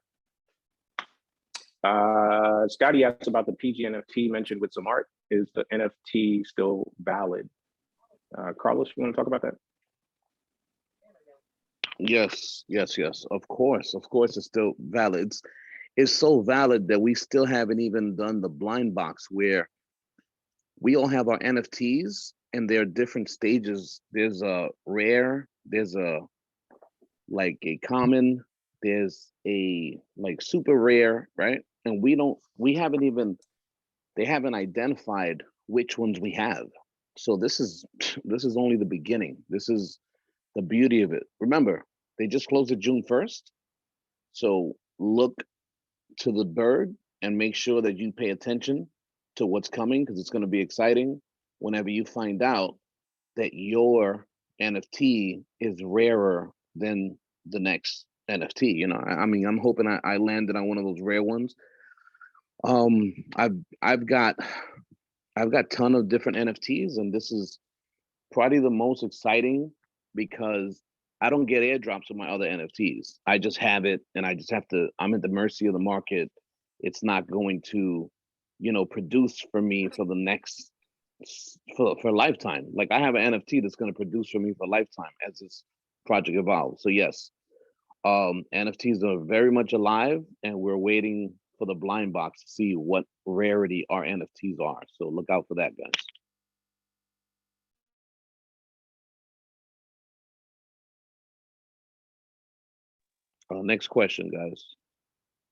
Scotty asked about the PG NFT mentioned with some art. Is the NFT still valid? Carlos, you want to talk about that? Yes. Of course, it's still valid. It's so valid that we still haven't even done the blind box where we all have our NFTs and there are different stages. There's a rare, there's a common, there's a super rare, right? And they haven't identified which ones we have. So this is only the beginning. This is the beauty of it. Remember, they just closed it June 1st. So look to the bird and make sure that you pay attention to what's coming, because it's going to be exciting whenever you find out that your NFT is rarer than the next NFT. You know, I mean, I'm hoping I landed on one of those rare ones. I've got a ton of different NFTs, and this is probably the most exciting because I don't get airdrops of my other NFTs. I just have it, and I'm at the mercy of the market. It's not going to, produce for me for the next, for a lifetime. Like I have an NFT that's going to produce for me for a lifetime as this project evolves. So yes, NFTs are very much alive, and we're waiting for the blind box to see what rarity our NFTs are. So look out for that, guys. Next question, guys.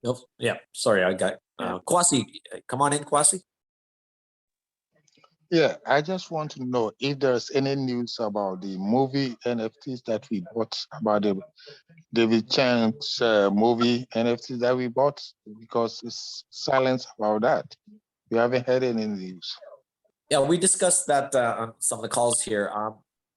Nope. Yeah, sorry, I got Kwasi. Come on in, Kwasi. Yeah, I just want to know if there's any news about the movie NFTs that we bought, about the David Chan's movie NFTs that we bought, because it's silence about that. We haven't heard any news. Yeah, we discussed that on some of the calls here.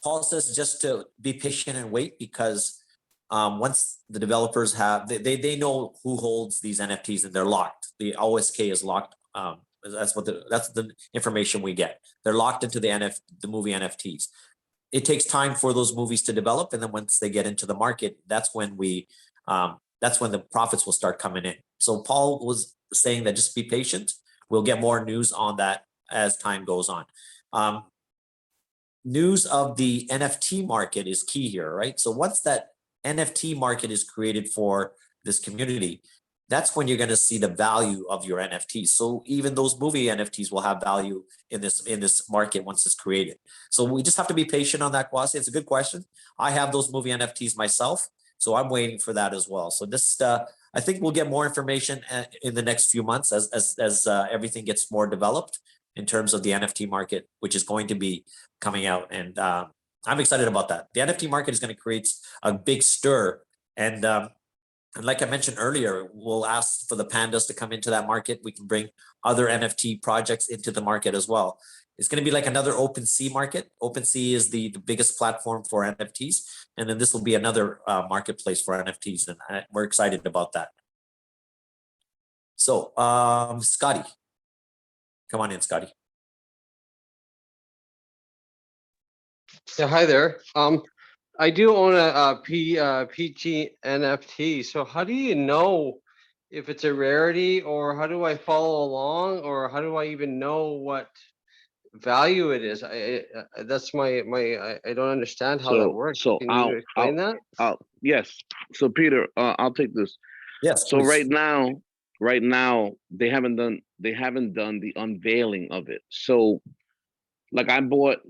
Paul says just to be patient and wait, because once the developers have, they know who holds these NFTs and they're locked. The OSK is locked. That's the information we get. They're locked into the movie NFTs. It takes time for those movies to develop, and then once they get into the market, that's when the profits will start coming in. So Paul was saying that just be patient. We'll get more news on that as time goes on. News of the NFT market is key here, right? So once that NFT market is created for this community, that's when you're going to see the value of your NFTs. So even those movie NFTs will have value in this market once it's created. So we just have to be patient on that, Kwasi. It's a good question. I have those movie NFTs myself, so I'm waiting for that as well. So this, I think we'll get more information in the next few months as everything gets more developed in terms of the NFT market, which is going to be coming out. And I'm excited about that. The NFT market is going to create a big stir, and And like I mentioned earlier, we'll ask for the pandas to come into that market. We can bring other NFT projects into the market as well. It's going to be like another OpenSea market. OpenSea is the biggest platform for NFTs. And then this will be another marketplace for NFTs. And we're excited about that. So, Scotty, come on in, Scotty. Yeah, hi there. I do own a PG NFT. So how do you know if it's a rarity, or how do I follow along, or how do I even know what value it is? That's I don't understand how that works. So Can you explain that? Yes. So Peter, I'll take this. Yes. So please. right now they haven't done the unveiling of it. So like I bought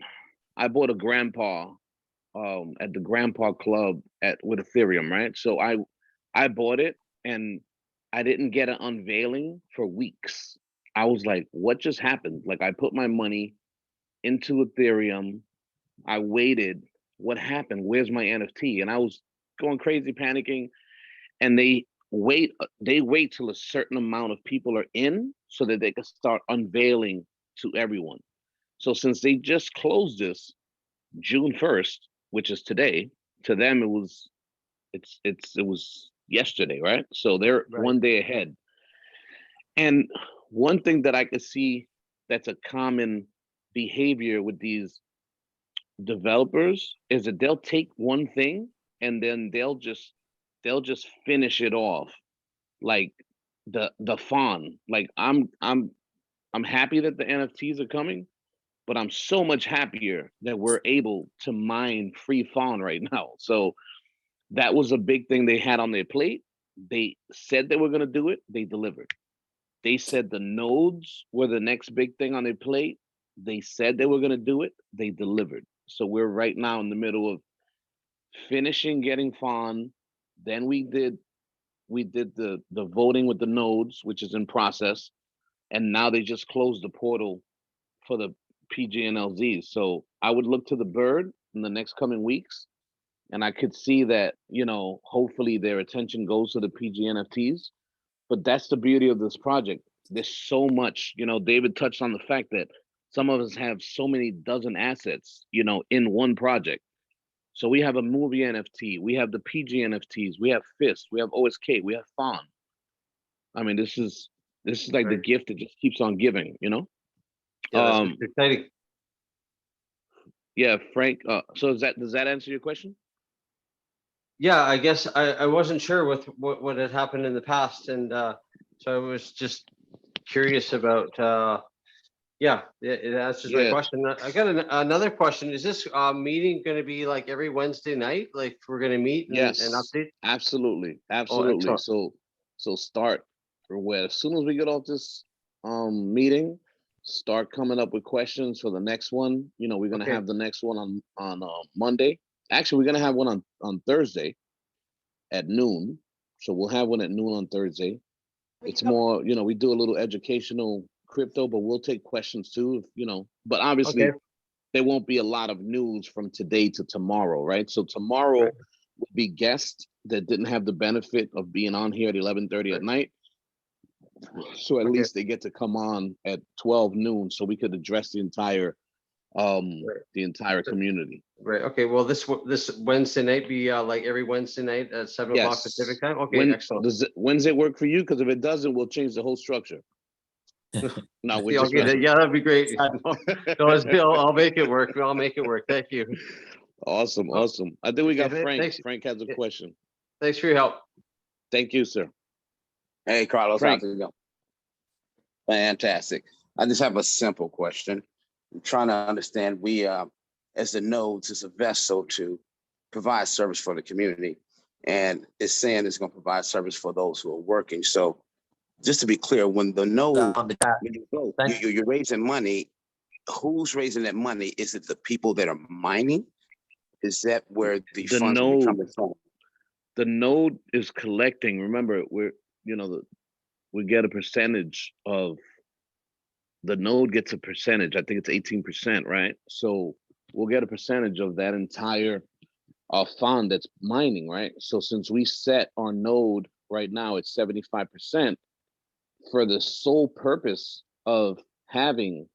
a grandpa at the grandpa club with Ethereum, right? So I bought it and I didn't get an unveiling for weeks. I was like, what just happened? Like I put my money into Ethereum. I waited. What happened? Where's my NFT? And I was going crazy, panicking. And they wait till a certain amount of people are in so that they can start unveiling to everyone. So since they just closed this June 1st, which is today, to them it was yesterday, right? So they're one day ahead. And one thing that I could see that's a common behavior with these developers is that they'll take one thing and then they'll just finish it off, like the fawn. Like I'm happy that the NFTs are coming, but I'm so much happier that we're able to mine free fawn right now. So that was a big thing they had on their plate. They said they were going to do it. They delivered. They said the nodes were the next big thing on their plate. They said they were going to do it. They delivered. So we're right now in the middle of finishing getting fawn. Then we did the voting with the nodes, which is in process. And now they just closed the portal for the PGNLZs. So I would look to the bird in the next coming weeks, and I could see that, hopefully their attention goes to the PGNFTs. But that's the beauty of this project. There's so much, David touched on the fact that some of us have so many dozen assets, in one project. So we have a movie NFT, we have the PG NFTs, we have FIST, we have OSK, we have Fawn. I mean, this is like the gift that just keeps on giving, Yeah, that's exciting. Yeah, Frank. So does that answer your question? Yeah, I guess I wasn't sure with what had happened in the past, and so I was just curious about. Yeah, it answers my question. I got another question. Is this meeting going to be like every Wednesday night? Like we're going to meet and update? Absolutely. So start as soon as we get off this meeting, start coming up with questions for the next one. We're going to have the next one on Monday. Actually, we're going to have one on Thursday at noon. So we'll have one at noon on Thursday. It's more, we do a little educational crypto, but we'll take questions too, but obviously there won't be a lot of news from today to tomorrow, right? So tomorrow will be guests that didn't have the benefit of being on here at 11:30 at night. So at least they get to come on at 12 noon so we could address the entire community. Right. Okay. Well, this Wednesday night be like every Wednesday night at 7 o'clock Pacific time. Okay. Excellent. Does Wednesday work for you? Because if it doesn't, we'll change the whole structure. No, we just that'd be great. I'll make it work. I'll make it work. Thank you. Awesome. I think we got Frank. Thanks. Frank has a question. Thanks for your help. Thank you, sir. Hey, Carlos, Frank. how's it going? Fantastic. I just have a simple question. I'm trying to understand, we, as the nodes, is a vessel to provide service for the community. And it's saying it's going to provide service for those who are working. So just to be clear, when the node, you're raising money, who's raising that money? Is it the people that are mining? Is that where the funds are coming from? The node is collecting. Remember, we get a percentage of the node gets a percentage. I think it's 18%, right? So we'll get a percentage of that entire fund that's mining, right? So since we set our node right now it's 75% for the sole purpose of having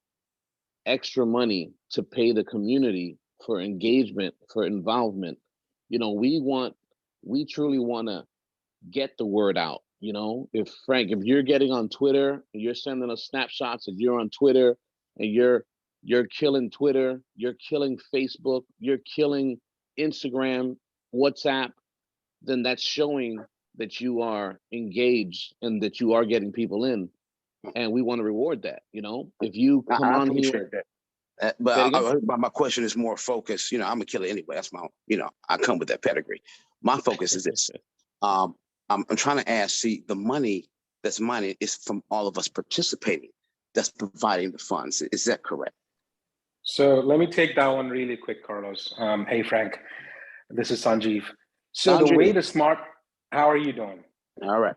extra money to pay the community for engagement, for involvement. You know, we truly want to get the word out. You know, if you're getting on Twitter and you're sending us snapshots, if you're on Twitter and you're killing Twitter, you're killing Facebook, you're killing Instagram, WhatsApp, then that's showing that you are engaged and that you are getting people in. And we want to reward that. You know, if you come I on appreciate here, that. My question is more focused. You know, I'm a killer anyway. That's my, you know, I come with that pedigree. My focus is this. I'm trying to ask, see, the money that's mining is from all of us participating, that's providing the funds. Is that correct? So let me take that one really quick, Carlos. Hey, Frank, this is Sanjeev. So the way the smart, how are you doing? All right.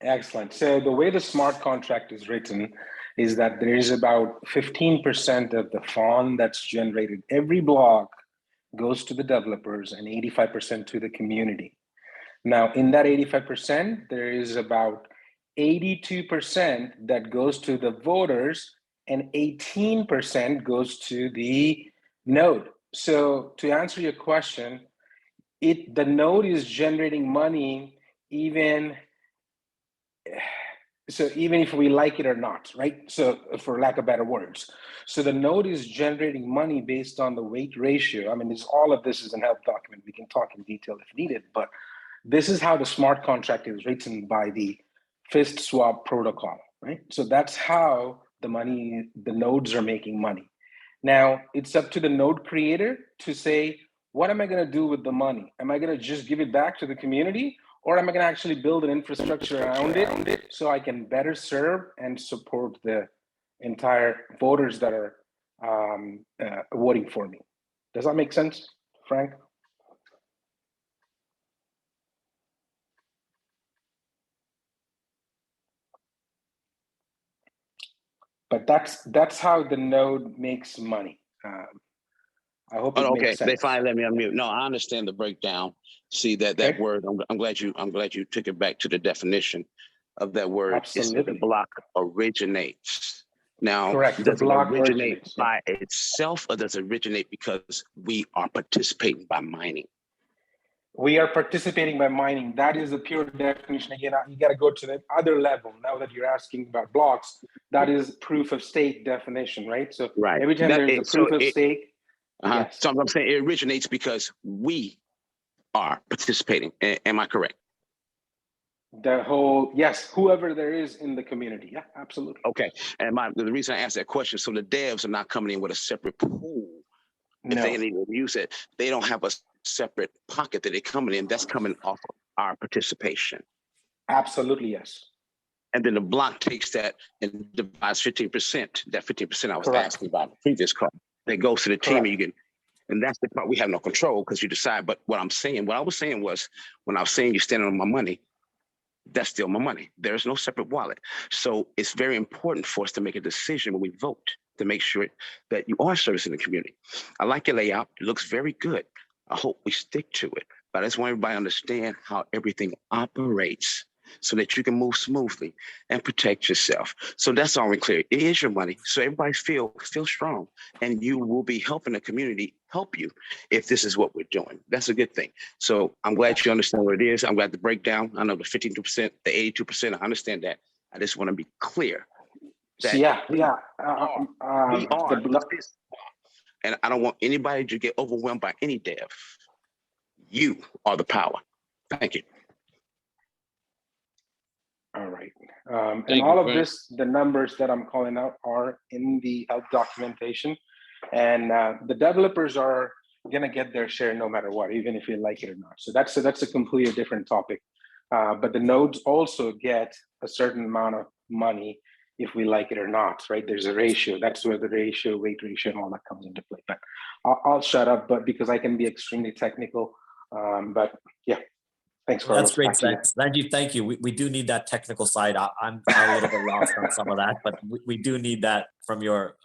Excellent. So the way the smart contract is written is that there is about 15% of the fund that's generated. Every block goes to the developers and 85% to the community. Now, in that 85%, there is about 82% that goes to the voters and 18% goes to the node. So to answer your question, the node is generating money even if we like it or not, right? So for lack of better words. So the node is generating money based on the weight ratio. I mean, all of this is in help document. We can talk in detail if needed, but this is how the smart contract is written by the FSTSwap protocol, right? So that's how the nodes are making money. Now, it's up to the node creator to say, what am I going to do with the money? Am I going to just give it back to the community? Or am I going to actually build an infrastructure around it so I can better serve and support the entire voters that are voting for me? Does that make sense, Frank? But that's how the node makes money. I hope it makes sense. They finally let me unmute. No, I understand the breakdown. See that word. I'm glad you took it back to the definition of that word. Absolutely. It's the block originates. Now, correct. Does it originate by itself, or does it originate because we are participating by mining? We are participating by mining. That is a pure definition. Again, you got to go to the other level. Now that you're asking about blocks, that is proof of stake definition, right? So every time there's a proof of stake. Yes. So I'm saying it originates because we are participating. Am I correct? Yes, whoever there is in the community. Yeah, absolutely. Okay. And the reason I asked that question, so the devs are not coming in with a separate pool. If they need to use it, they don't have a separate pocket that they're coming in. That's coming off of our participation. Absolutely, yes. And then the block takes that and divides 15%. That 15% I was asking about in the previous call. That goes to the team, and you get, and that's the part we have no control because you decide. But what I was saying was, when I was saying you're standing on my money, that's still my money. There's no separate wallet. So it's very important for us to make a decision when we vote to make sure that you are servicing the community. I like your layout. It looks very good. I hope we stick to it. But I just want everybody to understand how everything operates so that you can move smoothly and protect yourself. So that's all we're clear. It is your money. So everybody feel strong, and you will be helping the community help you if this is what we're doing. That's a good thing. So I'm glad you understand what it is. I'm glad the breakdown. I know the 15%, the 82%. I understand that. I just want to be clear. That we are this. And I don't want anybody to get overwhelmed by any dev. You are the power. Thank you. All right. And all of this, the numbers that I'm calling out are in the help documentation. And the developers are going to get their share no matter what, even if you like it or not. So that's a completely different topic. But the nodes also get a certain amount of money if we like it or not, right? There's a ratio. That's where the ratio, weight ratio, and all that comes into play. But I'll shut up, but because I can be extremely technical. But yeah. Thanks, Carlos. That's great, Sanjeev. Thank you. We do need that technical side. I'm a little bit lost on some of that, but we do need that from your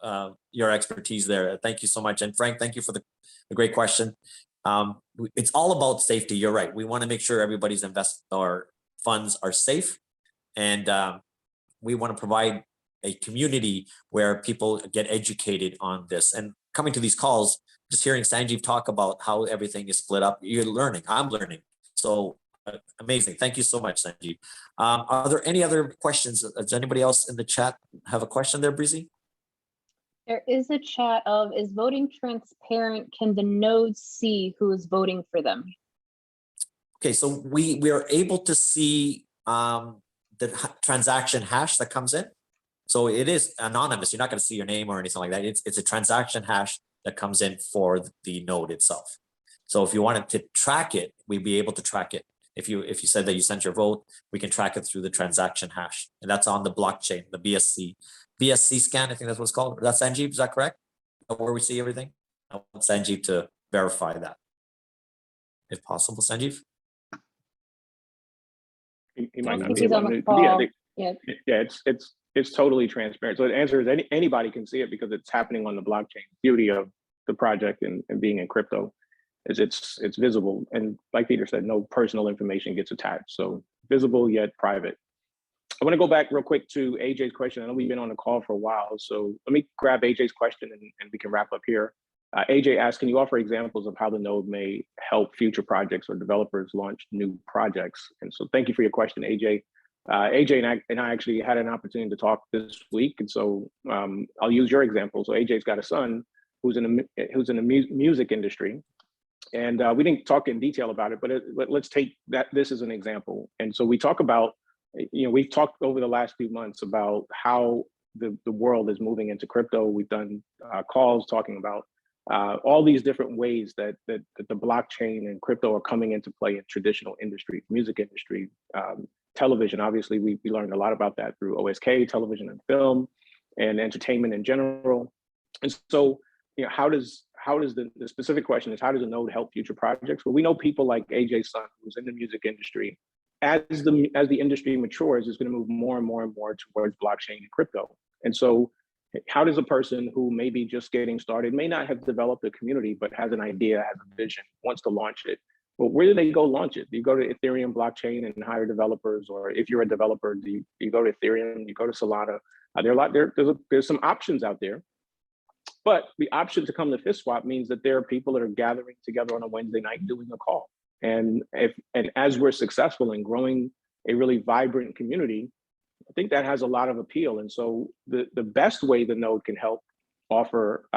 expertise there. Thank you so much. And Frank, thank you for the great question. It's all about safety. You're right. We want to make sure everybody's funds are safe. And we want to provide a community where people get educated on this. And coming to these calls, just hearing Sanjeev talk about how everything is split up, you're learning, I'm learning. So amazing. Thank you so much, Sanjeev. Are there any other questions? Does anybody else in the chat have a question there, Breezy? There is a chat of, is voting transparent? Can the nodes see who is voting for them? Okay, so we are able to see the transaction hash that comes in. So it is anonymous. You're not going to see your name or anything like that. It's a transaction hash that comes in for the node itself. So if you wanted to track it, we'd be able to track it. If you said that you sent your vote, we can track it through the transaction hash, and that's on the blockchain, the BSC scan. I think that's what it's called. That's Sanjeev. Is that correct? Where we see everything. I want Sanjeev to verify that, if possible. Sanjeev. He might not think be he's able on the to. call. Yeah, it's totally transparent. So the answer is anybody can see it because it's happening on the blockchain. Beauty of the project and being in crypto is it's visible. And like Peter said, no personal information gets attached. So visible yet private. I want to go back real quick to AJ's question. I know we've been on the call for a while, so let me grab AJ's question and we can wrap up here. AJ asked, can you offer examples of how the node may help future projects or developers launch new projects? And so thank you for your question, AJ. AJ and I actually had an opportunity to talk this week. And so I'll use your example. So AJ's got a son who's in the music industry. And we didn't talk in detail about it, but let's take this as an example. And so we talk about, we've talked over the last few months about how the world is moving into crypto. We've done calls talking about all these different ways that the blockchain and crypto are coming into play in traditional industry, music industry, television. Obviously, we learned a lot about that through OSK, television and film, and entertainment in general. And so, how does the specific question is, how does a node help future projects? Well, we know people like AJ's son, who's in the music industry. As the industry matures, is going to move more and more and more towards blockchain and crypto. And so, how does a person who may be just getting started, may not have developed a community, but has an idea, has a vision, wants to launch it? Well, where do they go launch it? Do you go to Ethereum blockchain and hire developers? Or if you're a developer, do you go to Ethereum, you go to Solana? There's some options out there. But the option to come to FSTSwap means that there are people that are gathering together on a Wednesday night doing a call. And as we're successful in growing a really vibrant community, I think that has a lot of appeal. And so the best way the node can help offer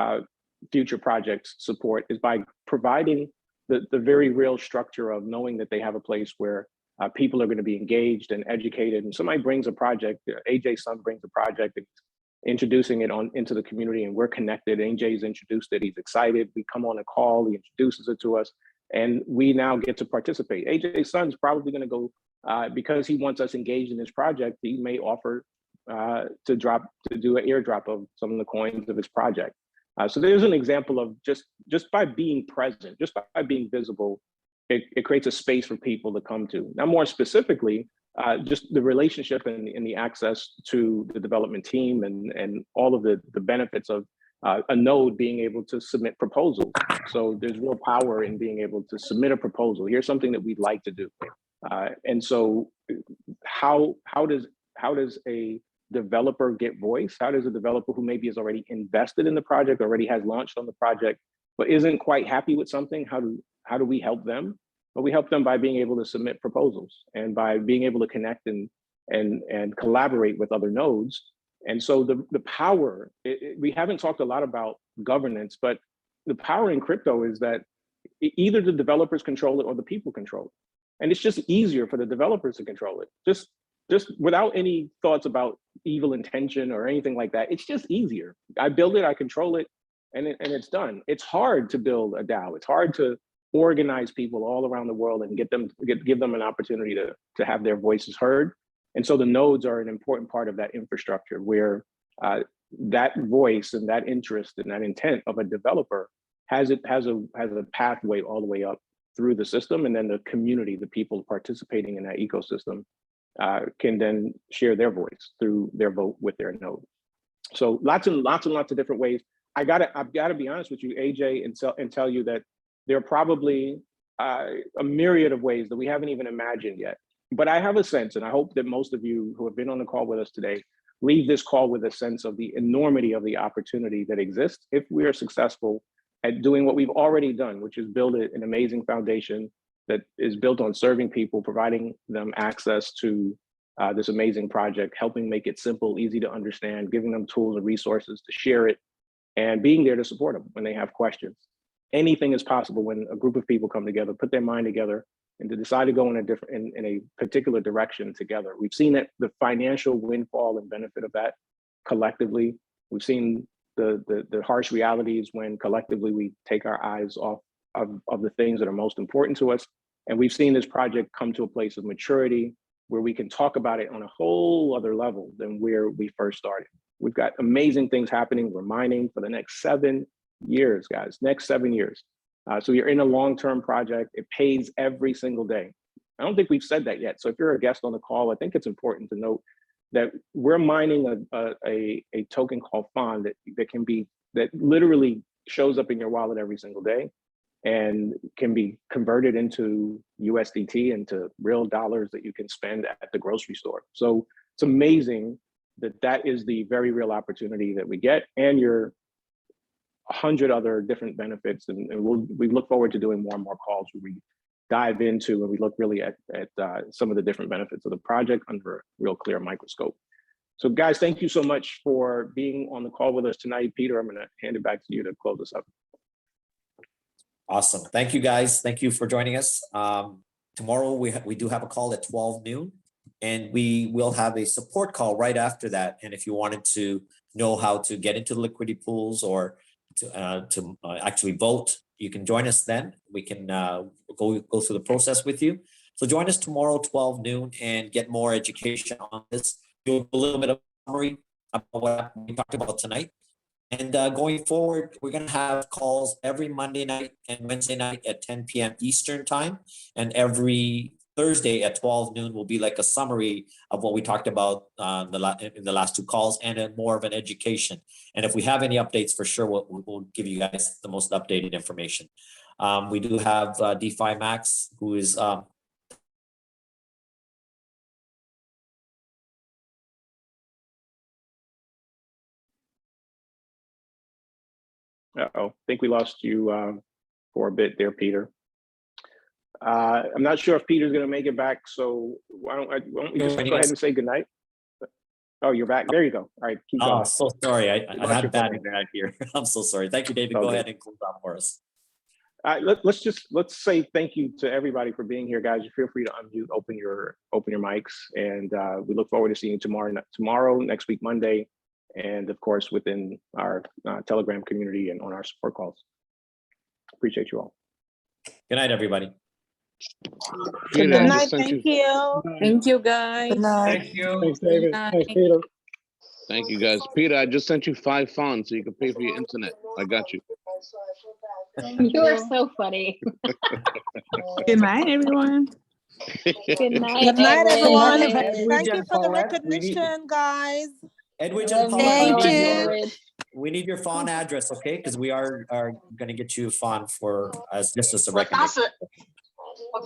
future projects support is by providing the very real structure of knowing that they have a place where people are going to be engaged and educated. And somebody brings a project, AJ's son brings a project, and introducing it into the community, and we're connected. AJ's introduced it, he's excited. We come on a call, he introduces it to us, and we now get to participate. AJ's son's probably going to go, because he wants us engaged in this project, he may offer to do an airdrop of some of the coins of his project. So there's an example of just by being present, just by being visible, it creates a space for people to come to. Now, more specifically, just the relationship and the access to the development team and all of the benefits of a node being able to submit proposals. So there's real power in being able to submit a proposal. Here's something that we'd like to do. And so how does a developer get voice? How does a developer who maybe is already invested in the project, already has launched on the project, but isn't quite happy with something, how do we help them? But we help them by being able to submit proposals and by being able to connect and collaborate with other nodes. And so the power, we haven't talked a lot about governance, but the power in crypto is that either the developers control it or the people control it. And it's just easier for the developers to control it. Just without any thoughts about evil intention or anything like that. It's just easier. I build it, I control it, and it's done. It's hard to build a DAO. It's hard to organize people all around the world and give them an opportunity to have their voices heard. And so the nodes are an important part of that infrastructure where that voice and that interest and that intent of a developer has a pathway all the way up through the system, and then the community, the people participating in that ecosystem, can then share their voice through their vote with their node. So lots and lots of different ways. I've got to be honest with you, AJ, and tell you that there are probably a myriad of ways that we haven't even imagined yet But I have a sense, and I hope that most of you who have been on the call with us today leave this call with a sense of the enormity of the opportunity that exists if we are successful at doing what we've already done, which is build an amazing foundation that is built on serving people, providing them access to this amazing project, helping make it simple, easy to understand, giving them tools and resources to share it, and being there to support them when they have questions. Anything is possible when a group of people come together, put their mind together, and to decide to go in a particular direction together. We've seen it, the financial windfall and benefit of that collectively. We've seen the harsh realities when collectively we take our eyes off of the things that are most important to us. And we've seen this project come to a place of maturity where we can talk about it on a whole other level than where we first started. We've got amazing things happening. We're mining for the next 7 years, guys, next 7 years. So you're in a long-term project. It pays every single day. I don't think we've said that yet. So if you're a guest on the call, I think it's important to note that we're mining a token called FON that literally shows up in your wallet every single day and can be converted into USDT, into real dollars that you can spend at the grocery store. So it's amazing that is the very real opportunity that we get, and you're 100 other different benefits. And we look forward to doing more and more calls where we dive into and we look really at some of the different benefits of the project under a real clear microscope. So guys, thank you so much for being on the call with us tonight. Peter, I'm gonna hand it back to you to close us up. Awesome. Thank you, guys. Thank you for joining us. Tomorrow we do have a call at 12 noon, and we will have a support call right after that. And if you wanted to know how to get into the liquidity pools or to actually vote, you can join us then. We can go through the process with you. So join us tomorrow, 12 noon, and get more education on this. Do a little bit of summary about what we talked about tonight. And going forward, we're going to have calls every Monday night and Wednesday night at 10 p.m. Eastern time. And every Thursday at 12 noon will be like a summary of what we talked about in the last two calls, and more of an education. And if we have any updates, for sure, we'll give you guys the most updated information. We do have DeFi Max, who is Uh-oh, I think we lost you for a bit there, Peter. I'm not sure if Peter's going to make it back, so why don't we just go ahead and say goodnight? Oh, you're back. There you go. All right, keep going. Oh, so sorry. I had bad phone. internet here. I'm so sorry. Thank you, David. Okay. Go ahead and close out for us. Let's say thank you to everybody for being here, guys. Feel free to unmute, open your mics, and we look forward to seeing you tomorrow, next week, Monday, and of course within our Telegram community and on our support calls. Appreciate you all. Good night, everybody. Good night. Thank you. Thank you, guys. Good night. Thank you. Thanks, David. Thanks, Peter. Thank you, guys. Peter, I just sent you 5 funds so you can pay for your internet. I got you. You are so funny. Good night, everyone. Good night. Good night, everyone. Edwidge Thank you and for the Paulette. recognition, guys. Edwidge Love and Paula, you. we need your phone address, okay? Because we are going to get you a phone for just as a recommendation.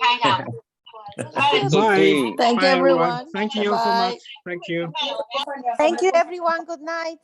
Bye. Thank Bye, you, everyone. Thank you so Bye. much. Thank you. Thank you, everyone. Good night.